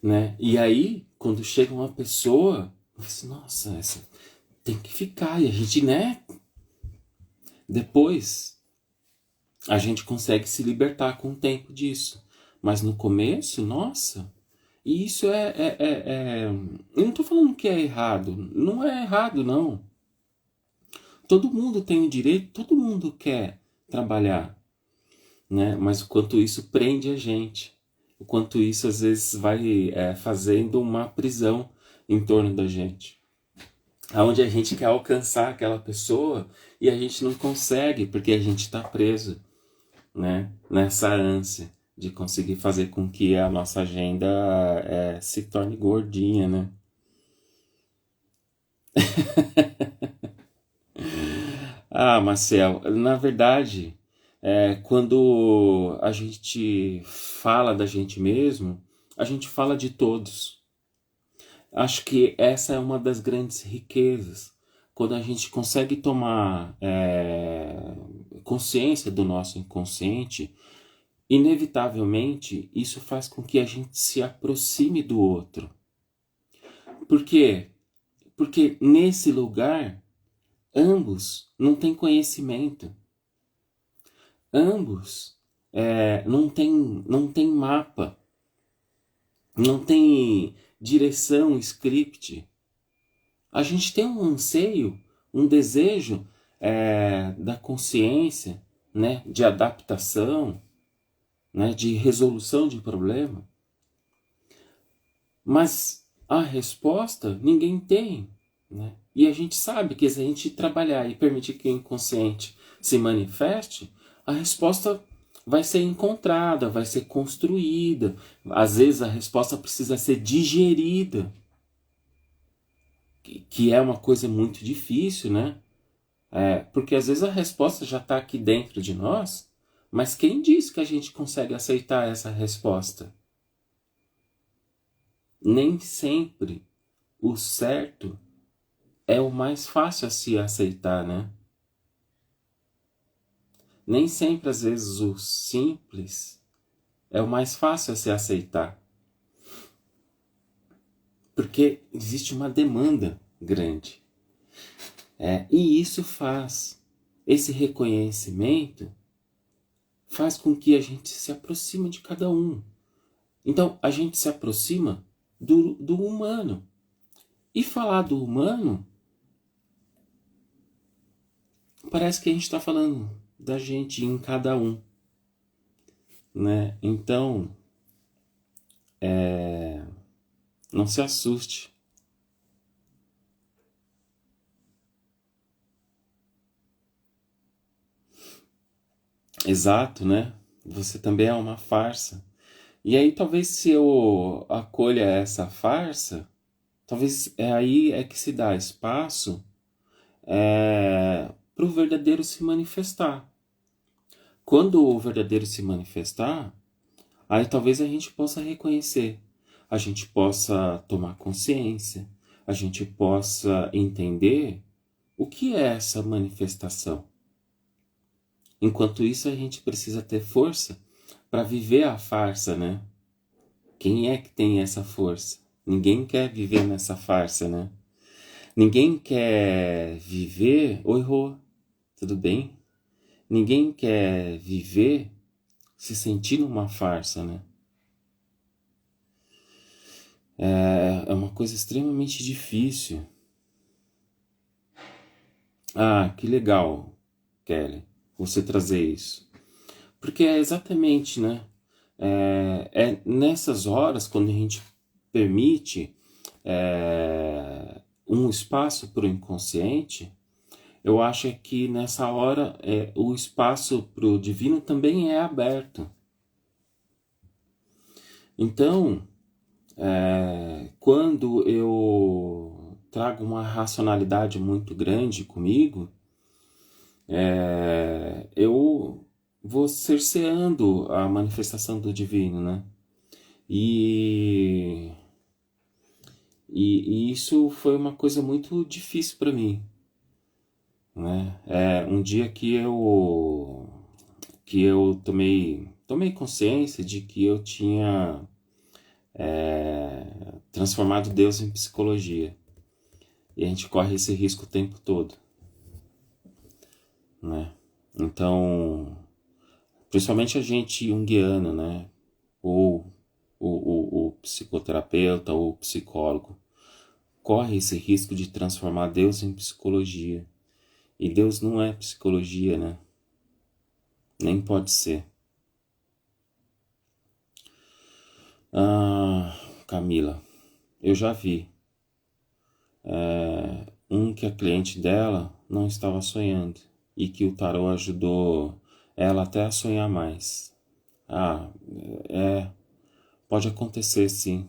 né? E aí, quando chega uma pessoa, você, nossa, essa tem que ficar. E a gente, né? Depois, a gente consegue se libertar com o tempo disso. Mas no começo, nossa, e isso eu não tô falando que é errado. Não é errado, não. Todo mundo tem o direito, todo mundo quer trabalhar, né? Mas o quanto isso prende a gente. O quanto isso às vezes vai fazendo uma prisão em torno da gente. Aonde a gente quer alcançar aquela pessoa e a gente não consegue porque a gente está preso, né? Nessa ânsia de conseguir fazer com que a nossa agenda se torne gordinha, né? Ah, Marcel, na verdade, quando a gente fala da gente mesmo, a gente fala de todos. Acho que essa é uma das grandes riquezas. Quando a gente consegue tomar consciência do nosso inconsciente, inevitavelmente isso faz com que a gente se aproxime do outro. Por quê? Porque nesse lugar, ambos não têm conhecimento. Ambos não tem mapa, não tem direção, script. A gente tem um anseio, um desejo da consciência, né, de adaptação, né, de resolução de problema. Mas a resposta ninguém tem. Né? E a gente sabe que se a gente trabalhar e permitir que o inconsciente se manifeste, a resposta vai ser encontrada, vai ser construída. Às vezes a resposta precisa ser digerida, que é uma coisa muito difícil, né? Porque às vezes a resposta já está aqui dentro de nós, mas quem diz que a gente consegue aceitar essa resposta? Nem sempre o certo é o mais fácil a se aceitar, né? Nem sempre, às vezes, o simples é o mais fácil a se aceitar. Porque existe uma demanda grande. E isso esse reconhecimento faz com que a gente se aproxime de cada um. Então, a gente se aproxima do humano. E falar do humano, parece que a gente está falando da gente em cada um. Né? Então, não se assuste. Exato, né? Você também é uma farsa. E aí talvez se eu acolha essa farsa, talvez aí é que se dá espaço para o verdadeiro se manifestar. Quando o verdadeiro se manifestar, aí talvez a gente possa reconhecer, a gente possa tomar consciência, a gente possa entender o que é essa manifestação. Enquanto isso, a gente precisa ter força para viver a farsa, né? Quem é que tem essa força? Ninguém quer viver nessa farsa, né? Ninguém quer viver... Oi, Rô, tudo bem? Ninguém quer viver se sentindo uma farsa, né? É uma coisa extremamente difícil. Ah, que legal, Kelly, você trazer isso. Porque é exatamente, né? É nessas horas, quando a gente permite um espaço para o inconsciente, eu acho que nessa hora o espaço para o divino também é aberto. Então, quando eu trago uma racionalidade muito grande comigo, eu vou cerceando a manifestação do divino, né? E, e isso foi uma coisa muito difícil para mim, né? Um dia que eu tomei consciência de que eu tinha transformado Deus em psicologia. E a gente corre esse risco o tempo todo, né? Então, principalmente a gente junguiano, né? Ou o psicoterapeuta ou o psicólogo, corre esse risco de transformar Deus em psicologia. E Deus não é psicologia, né? Nem pode ser. Ah, Camila, eu já vi. Que a cliente dela não estava sonhando e que o tarô ajudou ela até a sonhar mais. Ah, é, pode acontecer sim.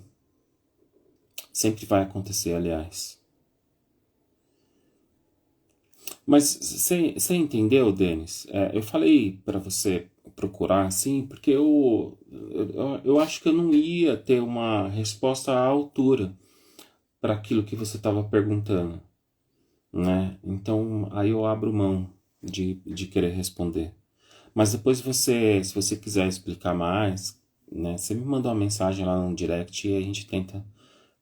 Sempre vai acontecer, aliás. Mas você entendeu, Denis? Eu falei para você procurar assim, porque eu acho que eu não ia ter uma resposta à altura para aquilo que você estava perguntando, né? Então aí eu abro mão de querer responder. Mas depois se você quiser explicar mais, né? Você me manda uma mensagem lá no direct e a gente tenta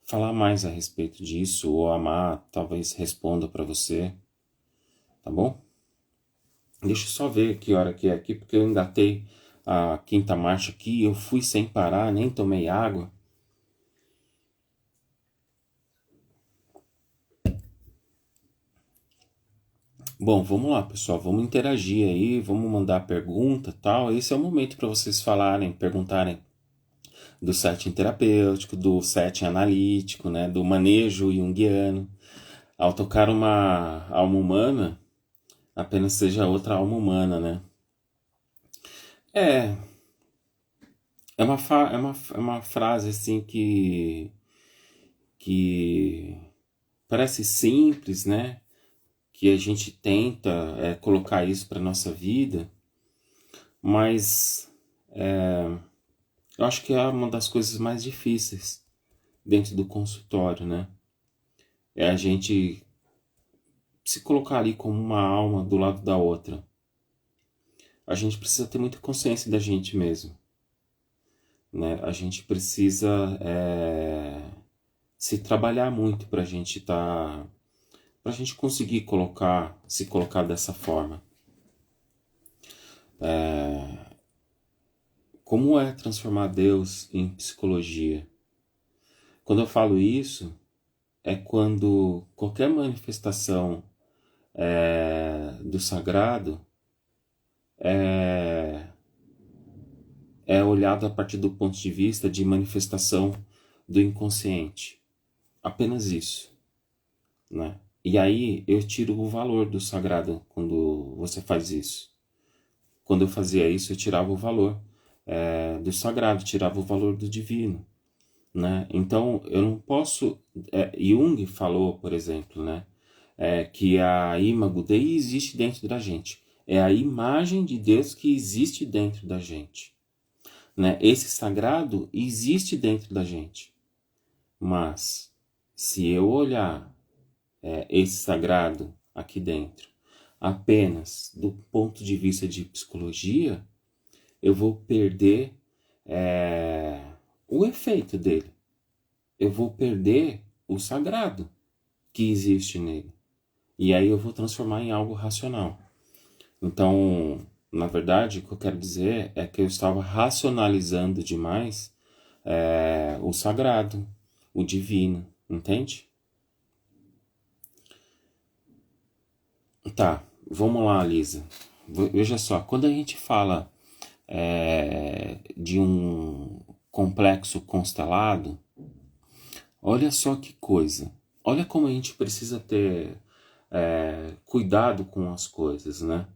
falar mais a respeito disso, ou a Má talvez responda para você, tá bom? Deixa eu só ver que hora que é aqui, porque eu engatei a quinta marcha aqui, eu fui sem parar, nem tomei água. Bom, vamos lá, pessoal, vamos interagir aí, vamos mandar pergunta, tal. Esse é o momento para vocês falarem, perguntarem do setting terapêutico, do setting analítico, né, do manejo junguiano. Ao tocar uma alma humana, apenas seja outra alma humana, né? É, é uma frase assim que parece simples, né? Que a gente tenta colocar isso para nossa vida, mas eu acho que é uma das coisas mais difíceis dentro do consultório, né? É a gente se colocar ali como uma alma do lado da outra. A gente precisa ter muita consciência da gente mesmo, né? A gente precisa se trabalhar muito para a gente para a gente conseguir se colocar dessa forma. Como é transformar Deus em psicologia? Quando eu falo isso, é quando qualquer manifestação do sagrado é olhado a partir do ponto de vista de manifestação do inconsciente. Apenas isso, né? E aí eu tiro o valor do sagrado quando você faz isso. Quando eu fazia isso, eu tirava o valor do sagrado, tirava o valor do divino, né? Então eu não posso. Jung falou, por exemplo, né? Que a imago Dei existe dentro da gente. É a imagem de Deus que existe dentro da gente, né? Esse sagrado existe dentro da gente. Mas se eu olhar esse sagrado aqui dentro apenas do ponto de vista de psicologia, eu vou perder o efeito dele. Eu vou perder o sagrado que existe nele. E aí eu vou transformar em algo racional. Então, na verdade, o que eu quero dizer é que eu estava racionalizando demais o sagrado, o divino, entende? Tá, vamos lá, Lisa. Veja só, quando a gente fala de um complexo constelado, olha só que coisa. Olha como a gente precisa ter cuidado com as coisas, né?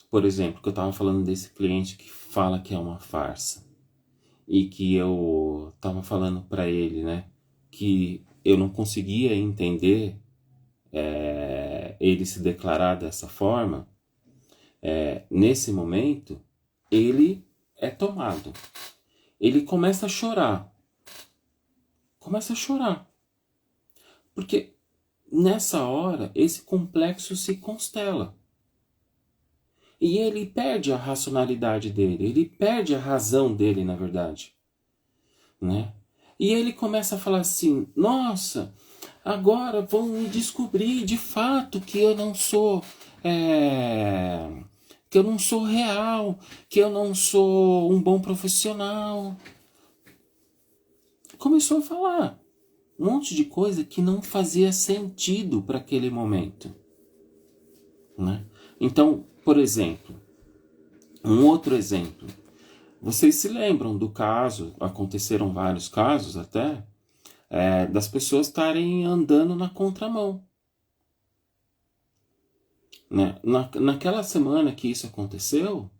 Por exemplo, que eu estava falando desse cliente que fala que é uma farsa e que eu estava falando para ele, né, que eu não conseguia entender ele se declarar dessa forma. Nesse momento, ele é tomado. Ele começa a chorar. Começa a chorar. Porque nessa hora, esse complexo se constela. E ele perde a racionalidade dele, ele perde a razão dele, na verdade, né? E ele começa a falar assim: nossa, agora vão me descobrir de fato que eu não sou, que eu não sou real, que eu não sou um bom profissional. Começou a falar um monte de coisa que não fazia sentido para aquele momento, né? Então, por exemplo, um outro exemplo. Vocês se lembram do caso, aconteceram vários casos até, das pessoas estarem andando na contramão. Né? Naquela semana que isso aconteceu,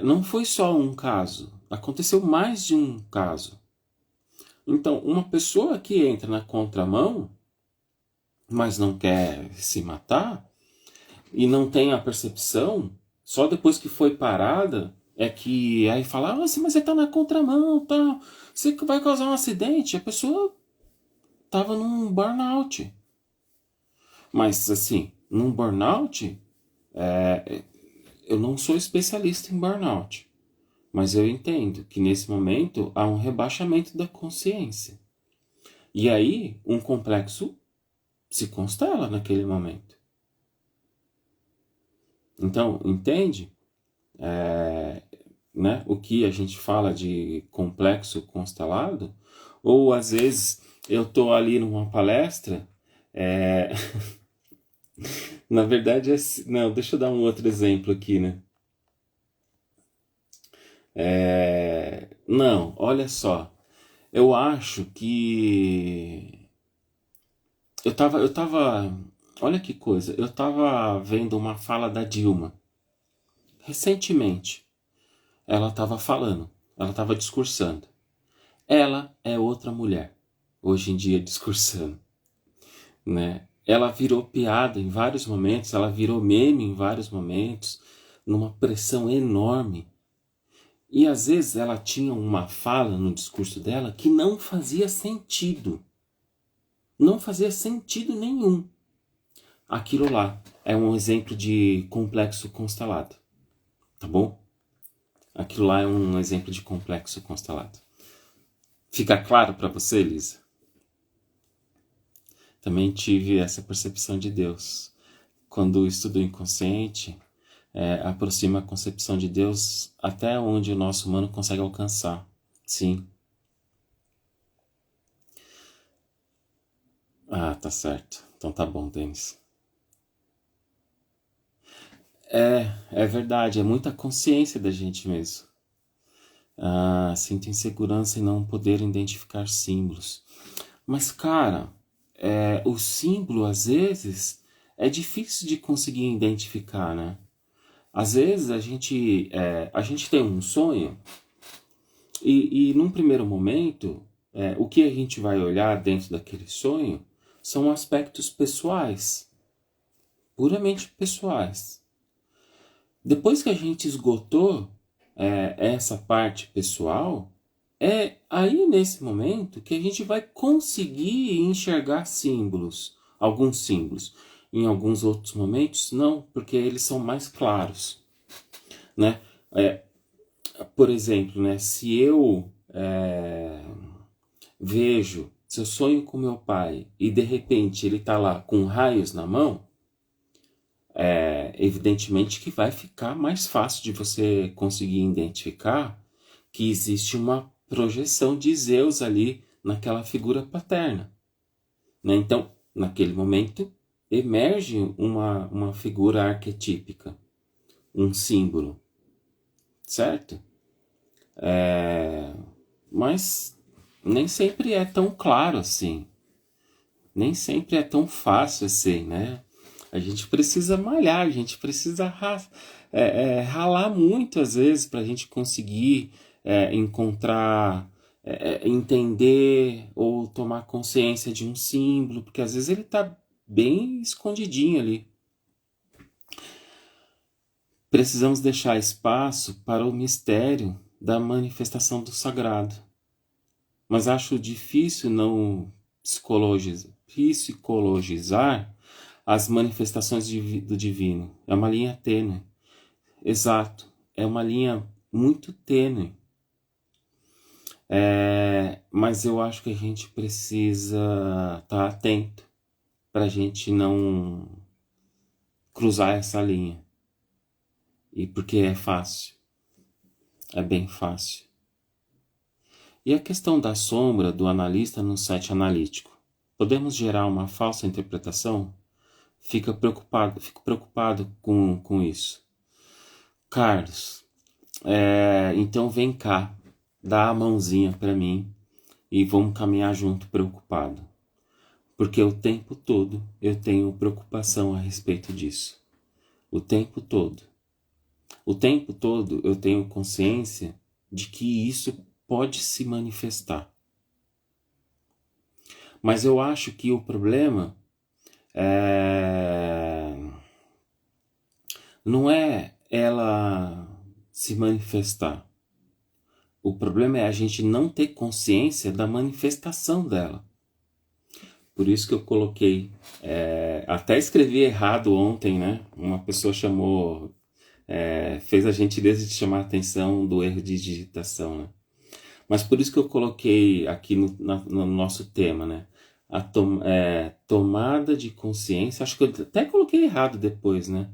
não foi só um caso, aconteceu mais de um caso. Então, uma pessoa que entra na contramão, mas não quer se matar, e não tem a percepção, só depois que foi parada, é que aí fala, ah, mas você tá na contramão, tal, você vai causar um acidente. A pessoa tava num burnout. Mas, assim, num burnout, eu não sou especialista em burnout, mas eu entendo que nesse momento há um rebaixamento da consciência. E aí, um complexo se constela naquele momento. Então, entende? Né? O que a gente fala de complexo constelado? Ou, às vezes, eu tô ali numa palestra, é... na verdade, não, deixa eu dar um outro exemplo aqui, né? Não, olha só. Eu acho que. Eu tava. Olha que coisa. Eu tava vendo uma fala da Dilma. Recentemente. Ela tava falando. Ela tava discursando. Ela é outra mulher. Hoje em dia, discursando. Né? Ela virou piada em vários momentos. Ela virou meme em vários momentos. Numa pressão enorme. E às vezes ela tinha uma fala no discurso dela que não fazia sentido. Não fazia sentido nenhum. Aquilo lá é um exemplo de complexo constelado, tá bom? Aquilo lá é um exemplo de complexo constelado. Fica claro para você, Elisa? Também tive essa percepção de Deus. Quando o estudo inconsciente aproxima a concepção de Deus até onde o nosso humano consegue alcançar. Sim. Ah, tá certo. Então tá bom, Denis. É verdade, é muita consciência da gente mesmo. Sinto insegurança em não poder identificar símbolos. Mas, cara, o símbolo, às vezes, é difícil de conseguir identificar, né? Às vezes a gente tem um sonho e num primeiro momento, o que a gente vai olhar dentro daquele sonho são aspectos pessoais, puramente pessoais. Depois que a gente esgotou essa parte pessoal, é aí nesse momento que a gente vai conseguir enxergar símbolos, alguns símbolos. Em alguns outros momentos, não, porque eles são mais claros, né? Por exemplo, né, se eu vejo, se eu sonho com meu pai e de repente ele está lá com raios na mão, evidentemente que vai ficar mais fácil de você conseguir identificar que existe uma projeção de Zeus ali naquela figura paterna. Né? Então, naquele momento, emerge uma figura arquetípica, um símbolo, certo? Mas nem sempre é tão claro assim, nem sempre é tão fácil assim, né? A gente precisa malhar, a gente precisa ralar muito às vezes para a gente conseguir encontrar, entender ou tomar consciência de um símbolo, porque às vezes ele está bem escondidinho ali. Precisamos deixar espaço para o mistério da manifestação do sagrado. Mas acho difícil não psicologizar as manifestações do divino. É uma linha tênue. Exato. É uma linha muito tênue. Mas eu acho que a gente precisa estar atento para a gente não cruzar essa linha. E porque é fácil. É bem fácil. E a questão da sombra do analista no site analítico? Podemos gerar uma falsa interpretação? Fico preocupado com isso. Carlos, então vem cá, dá a mãozinha para mim e vamos caminhar junto preocupado. Porque o tempo todo eu tenho preocupação a respeito disso. O tempo todo. O tempo todo eu tenho consciência de que isso pode se manifestar. Mas eu acho que o problema não é ela se manifestar. O problema é a gente não ter consciência da manifestação dela. Por isso que eu coloquei, até escrevi errado ontem, né? Uma pessoa chamou, fez a gentileza de chamar a atenção do erro de digitação, né? Mas por isso que eu coloquei aqui no nosso tema, né? A tomada de consciência, acho que eu até coloquei errado depois, né?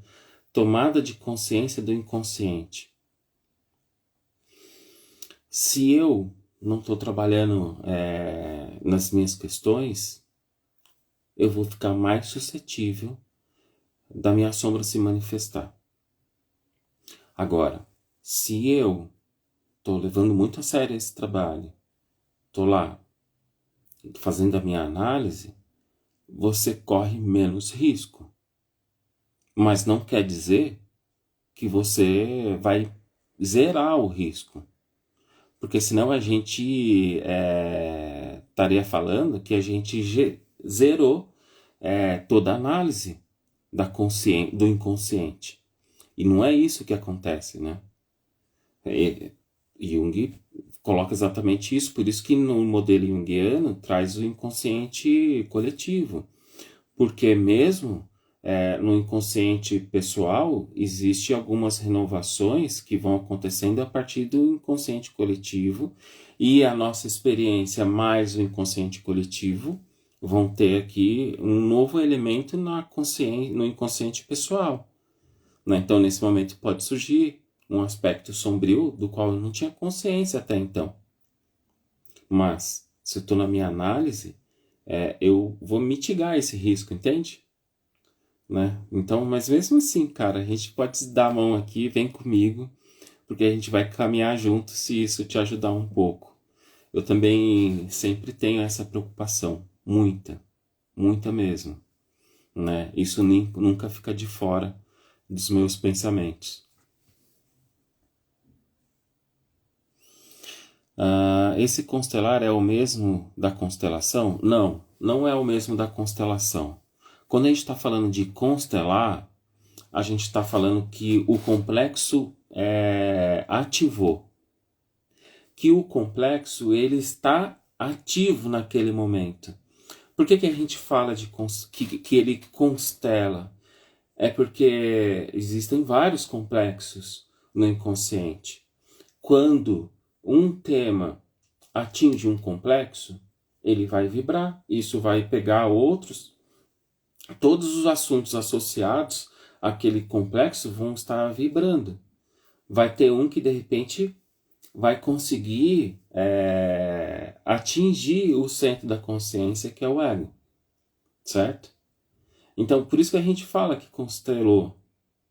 Tomada de consciência do inconsciente. Se eu não estou trabalhando nas minhas questões, eu vou ficar mais suscetível da minha sombra se manifestar. Agora, se eu estou levando muito a sério esse trabalho, estou lá fazendo a minha análise, você corre menos risco. Mas não quer dizer que você vai zerar o risco. Porque senão a gente estaria falando que a gente zerou toda a análise do inconsciente. E não é isso que acontece, né? Jung coloca exatamente isso, por isso que no modelo junguiano traz o inconsciente coletivo. Porque mesmo no inconsciente pessoal, existem algumas renovações que vão acontecendo a partir do inconsciente coletivo, e a nossa experiência mais o inconsciente coletivo vão ter aqui um novo elemento no inconsciente pessoal. Né? Então, nesse momento, pode surgir um aspecto sombrio do qual eu não tinha consciência até então. Mas, se eu estou na minha análise, eu vou mitigar esse risco, entende? Né? Então, mas mesmo assim, cara, a gente pode dar a mão aqui, vem comigo, porque a gente vai caminhar junto se isso te ajudar um pouco. Eu também sempre tenho essa preocupação, muita mesmo, né? Isso nunca fica de fora dos meus pensamentos. Esse constelar é o mesmo da constelação? Não, não é o mesmo da constelação. Quando a gente está falando de constelar, a gente está falando que o complexo ativou. Que o complexo ele está ativo naquele momento. Por que a gente fala que ele constela? É porque existem vários complexos no inconsciente. Quando um tema atinge um complexo, ele vai vibrar. Isso vai pegar todos os assuntos associados àquele complexo vão estar vibrando. Vai ter um que de repente vai conseguir atingir o centro da consciência, que é o ego, certo? Então, por isso que a gente fala que constelou,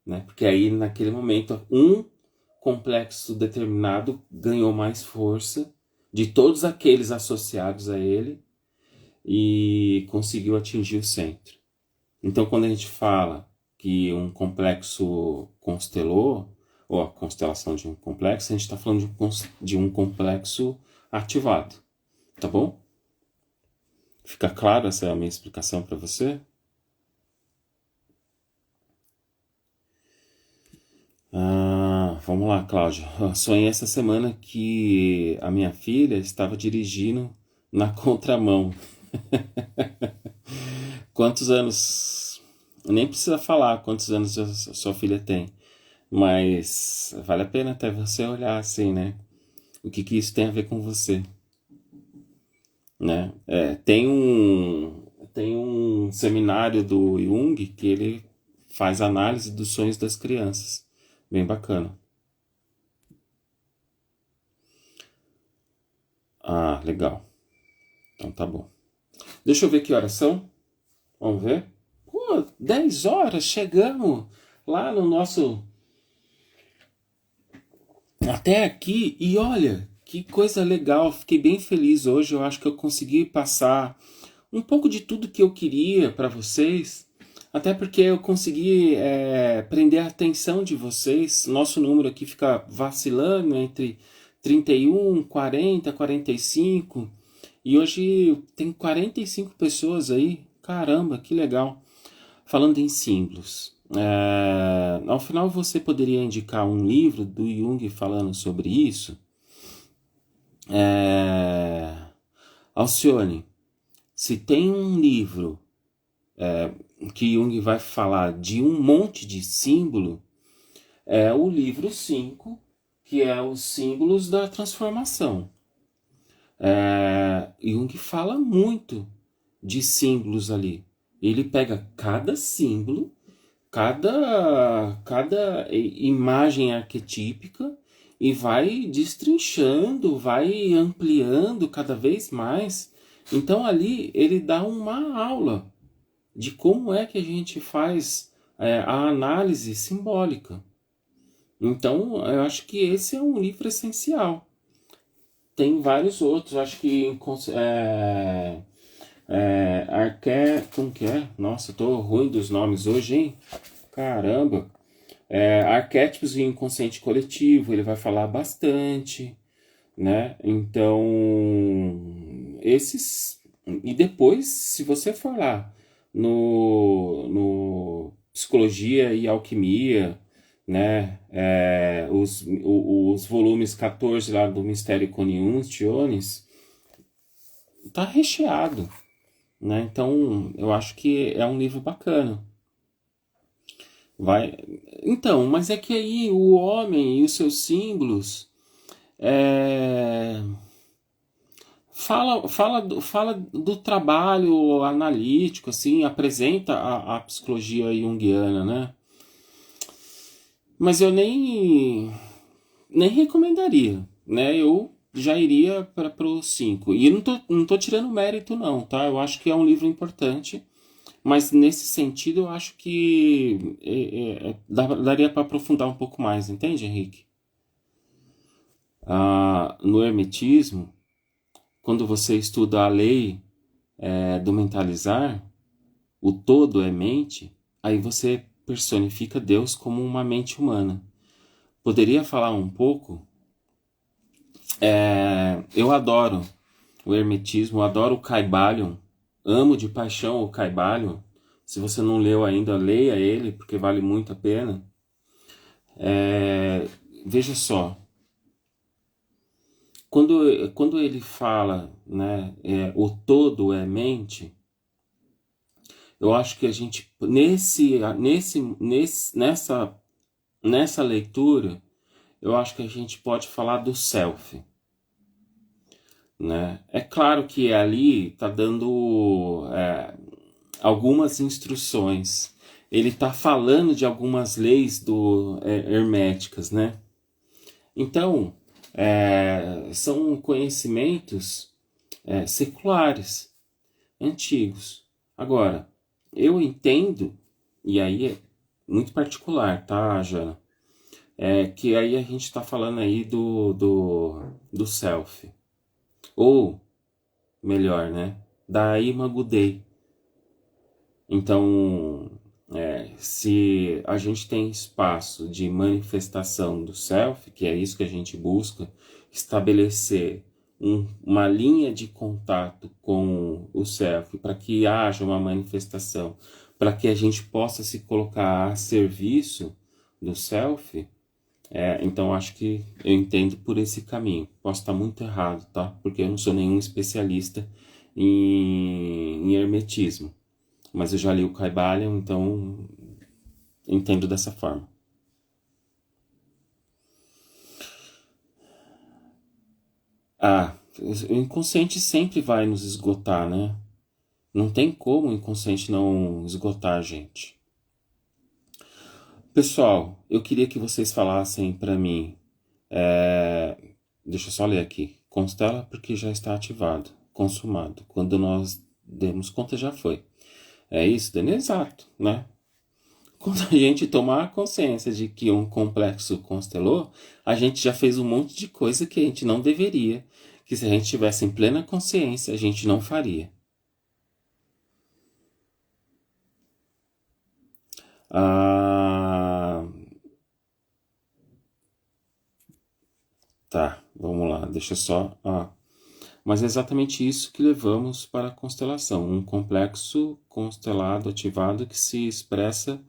né? Porque aí, naquele momento, um complexo determinado ganhou mais força de todos aqueles associados a ele e conseguiu atingir o centro. Então, quando a gente fala que um complexo constelou, ou a constelação de um complexo, a gente está falando de um complexo ativado, tá bom? Fica claro essa é a minha explicação para você? Vamos lá, Cláudio. Sonhei essa semana que a minha filha estava dirigindo na contramão. Quantos anos? Nem precisa falar quantos anos a sua filha tem, mas vale a pena até você olhar assim, né? O que isso tem a ver com você, né? Tem um seminário do Jung que ele faz análise dos sonhos das crianças. Bem bacana. Ah, legal. Então tá bom. Deixa eu ver que horas são. Vamos ver. Pô, 10 horas, chegamos lá no nosso... Até aqui. E olha, que coisa legal. Fiquei bem feliz hoje. Eu acho que eu consegui passar um pouco de tudo que eu queria para vocês. Até porque eu consegui prender a atenção de vocês. Nosso número aqui fica vacilando entre 31, 40, 45. E hoje tem 45 pessoas aí. Caramba, que legal. Falando em símbolos. Ao final você poderia indicar um livro do Jung falando sobre isso? Alcione, se tem um livro que Jung vai falar de um monte de símbolo, é o livro 5, que é os símbolos da transformação. Jung fala muito de símbolos ali. Ele pega cada símbolo, cada imagem arquetípica e vai destrinchando, vai ampliando cada vez mais. Então ali ele dá uma aula de como é que a gente faz a análise simbólica. Então eu acho que esse é um livro essencial. Tem vários outros, acho que como que é? Nossa, eu tô ruim dos nomes hoje, hein? Caramba! Arquétipos e inconsciente coletivo, ele vai falar bastante, né? Então, esses... E depois, se você for lá no Psicologia e Alquimia, né? Os volumes 14 lá do Mistério Coniunciones, tá recheado, né? Então, eu acho que é um livro bacana. Vai. Então, mas é que aí o homem e os seus símbolos fala do trabalho analítico, assim, apresenta a psicologia junguiana, né? Mas eu nem recomendaria, né? Eu já iria para o 5. E não tô tirando mérito, não, tá? Eu acho que é um livro importante, mas nesse sentido eu acho que daria para aprofundar um pouco mais, entende, Henrique? No Hermetismo, quando você estuda a lei do mentalizar, o todo é mente, aí você personifica Deus como uma mente humana. Poderia falar um pouco? Eu adoro o Hermetismo, adoro o Kybalion, amo de paixão o Kybalion. Se você não leu ainda, leia ele, porque vale muito a pena. Veja só, quando ele fala, né, o todo é mente, eu acho que a gente, nessa leitura, eu acho que a gente pode falar do self, né? É claro que ali está dando algumas instruções. Ele está falando de algumas leis herméticas, né? Então, são conhecimentos seculares, antigos. Agora, eu entendo, e aí é muito particular, tá, Jana? Que aí a gente está falando aí do self. Ou, melhor, né? Da Imago Dei. Então, se a gente tem espaço de manifestação do self, que é isso que a gente busca, estabelecer uma linha de contato com o self, para que haja uma manifestação, para que a gente possa se colocar a serviço do self, então acho que eu entendo por esse caminho. Posso estar muito errado, tá? Porque eu não sou nenhum especialista em hermetismo. Mas eu já li o Kybalion, então entendo dessa forma. Ah, o inconsciente sempre vai nos esgotar, né? Não tem como o inconsciente não esgotar a gente. Pessoal, eu queria que vocês falassem para mim. Deixa eu só ler aqui. Constela porque já está ativado, consumado. Quando nós demos conta já foi. É isso, Dani? Exato, né? Quando a gente tomar consciência de que um complexo constelou, a gente já fez um monte de coisa que a gente não deveria, que se a gente tivesse em plena consciência, a gente não faria. Ah, tá, vamos lá, deixa só. Mas é exatamente isso que levamos para a constelação, um complexo constelado ativado que se expressa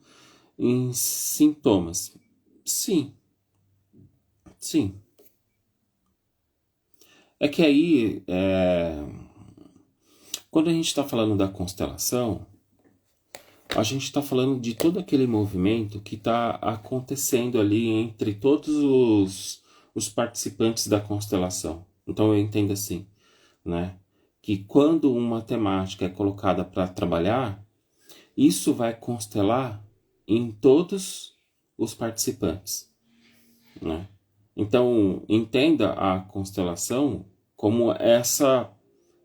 em sintomas. Sim, sim. É que aí, quando a gente está falando da constelação, a gente está falando de todo aquele movimento que está acontecendo ali entre todos os participantes da constelação. Então eu entendo assim, né? Que quando uma temática é colocada para trabalhar, isso vai constelar em todos os participantes, né? Então entenda a constelação como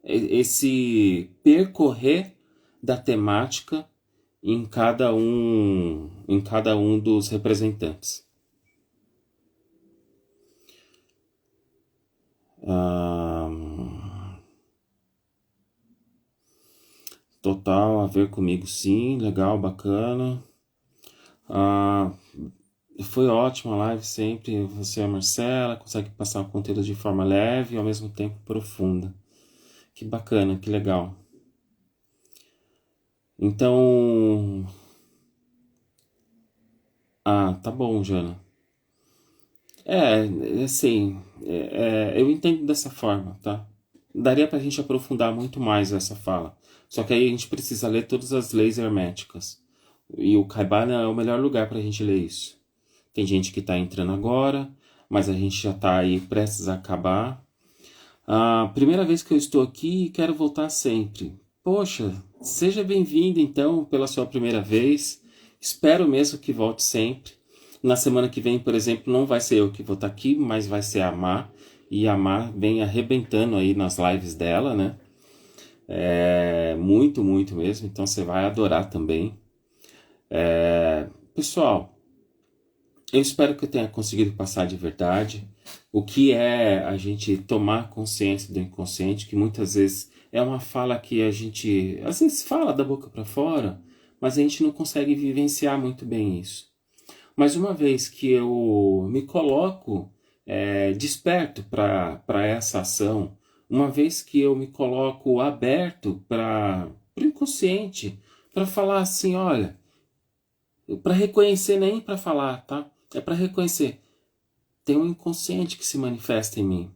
esse percorrer da temática em cada um dos representantes. Total a ver comigo, sim, legal, bacana. Ah, foi ótima a live sempre. Você e a Marcela consegue passar o conteúdo de forma leve e ao mesmo tempo profunda. Que bacana, que legal. Então, tá bom, Jana. Assim, eu entendo dessa forma, tá? Daria pra gente aprofundar muito mais essa fala. Só que aí a gente precisa ler todas as leis herméticas. E o Kybalion é o melhor lugar pra gente ler isso. Tem gente que tá entrando agora, mas a gente já tá aí prestes a acabar. A primeira vez que eu estou aqui e quero voltar sempre. Poxa, seja bem-vindo então pela sua primeira vez. Espero mesmo que volte sempre. Na semana que vem, por exemplo, não vai ser eu que vou estar aqui, mas vai ser a Má. E a Má vem arrebentando aí nas lives dela, né? Muito, muito mesmo. Então você vai adorar também. Pessoal, eu espero que eu tenha conseguido passar de verdade o que é a gente tomar consciência do inconsciente, que muitas vezes é uma fala que a gente às vezes fala da boca para fora, mas a gente não consegue vivenciar muito bem isso. Mas uma vez que eu me coloco desperto para essa ação, uma vez que eu me coloco aberto para o inconsciente, para falar assim, olha, para reconhecer, nem para falar, tá? É para reconhecer. Tem um inconsciente que se manifesta em mim.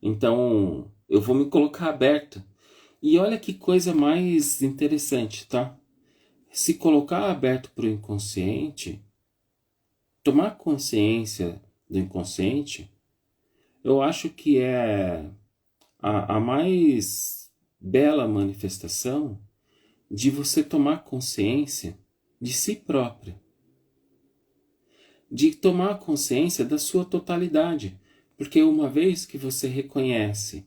Então, eu vou me colocar aberto. E olha que coisa mais interessante, tá? Se colocar aberto para o inconsciente, tomar consciência do inconsciente, eu acho que é a mais bela manifestação de você tomar consciência de si próprio, de tomar consciência da sua totalidade. Porque uma vez que você reconhece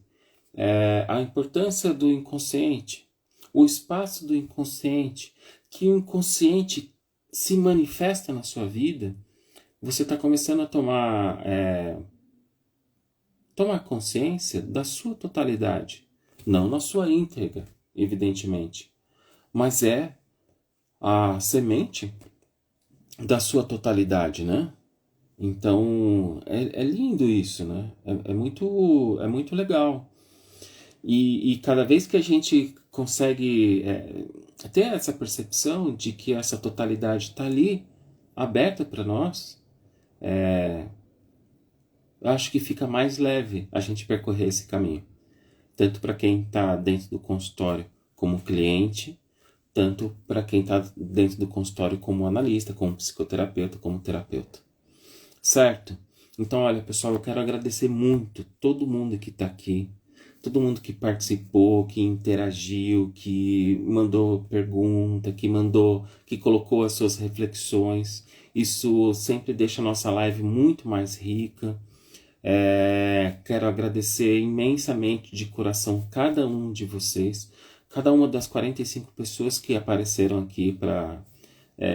a importância do inconsciente, o espaço do inconsciente, que o inconsciente se manifesta na sua vida, você está começando a tomar consciência da sua totalidade. Não na sua íntegra, evidentemente, mas é a semente da sua totalidade, né? Então, é lindo isso, né? É muito legal. E cada vez que a gente consegue ter essa percepção de que essa totalidade está ali, aberta para nós, eu acho que fica mais leve a gente percorrer esse caminho. Tanto para quem está dentro do consultório como cliente, tanto para quem está dentro do consultório como analista, como psicoterapeuta, como terapeuta. Certo? Então, olha, pessoal, eu quero agradecer muito todo mundo que está aqui, todo mundo que participou, que interagiu, que mandou pergunta, que colocou as suas reflexões. Isso sempre deixa a nossa live muito mais rica. Quero agradecer imensamente de coração cada um de vocês, cada uma das 45 pessoas que apareceram aqui para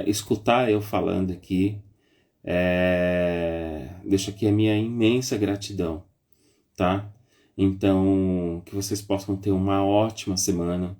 escutar eu falando aqui. Deixo aqui a minha imensa gratidão, tá? Então, que vocês possam ter uma ótima semana.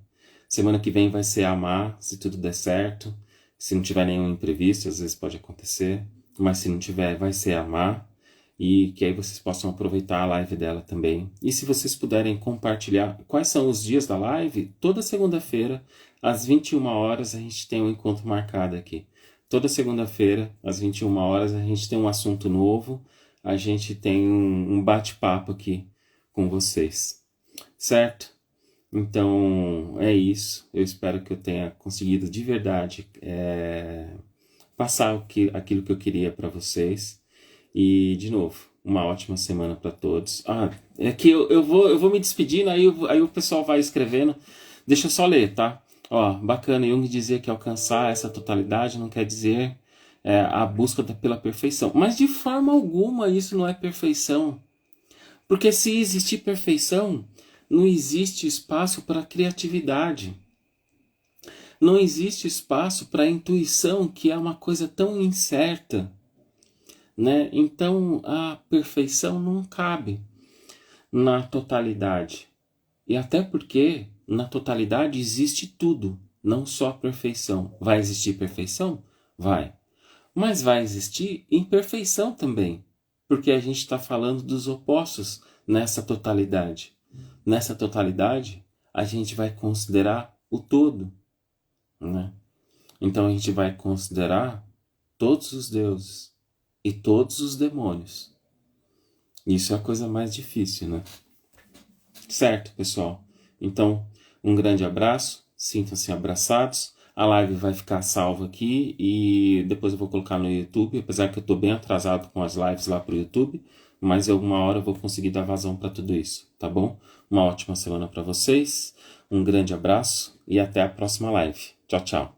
Semana que vem vai ser Amar, se tudo der certo. Se não tiver nenhum imprevisto, às vezes pode acontecer. Mas se não tiver, vai ser Amar. E que aí vocês possam aproveitar a live dela também. E se vocês puderem compartilhar quais são os dias da live, toda segunda-feira, às 21 horas, a gente tem um encontro marcado aqui. Toda segunda-feira, às 21 horas, a gente tem um assunto novo, a gente tem um bate-papo aqui com vocês, certo? Então, é isso. Eu espero que eu tenha conseguido de verdade passar aquilo que eu queria para vocês. E, de novo, uma ótima semana para todos. É que eu vou me despedindo, aí o pessoal vai escrevendo. Deixa eu só ler, tá? Bacana, Jung dizia que alcançar essa totalidade não quer dizer a busca pela perfeição. Mas de forma alguma isso não é perfeição. Porque se existir perfeição, não existe espaço para criatividade. Não existe espaço para intuição, que é uma coisa tão incerta, né? Então a perfeição não cabe na totalidade. E até porque na totalidade existe tudo, não só a perfeição. Vai existir perfeição? Vai. Mas vai existir imperfeição também, porque a gente está falando dos opostos nessa totalidade. Nessa totalidade, a gente vai considerar o todo, né? Então a gente vai considerar todos os deuses e todos os demônios. Isso é a coisa mais difícil, né? Certo, pessoal? Então, um grande abraço, sintam-se abraçados. A live vai ficar salva aqui e depois eu vou colocar no YouTube, apesar que eu estou bem atrasado com as lives lá para o YouTube, mas alguma hora eu vou conseguir dar vazão para tudo isso, tá bom? Uma ótima semana para vocês, um grande abraço e até a próxima live. Tchau, tchau.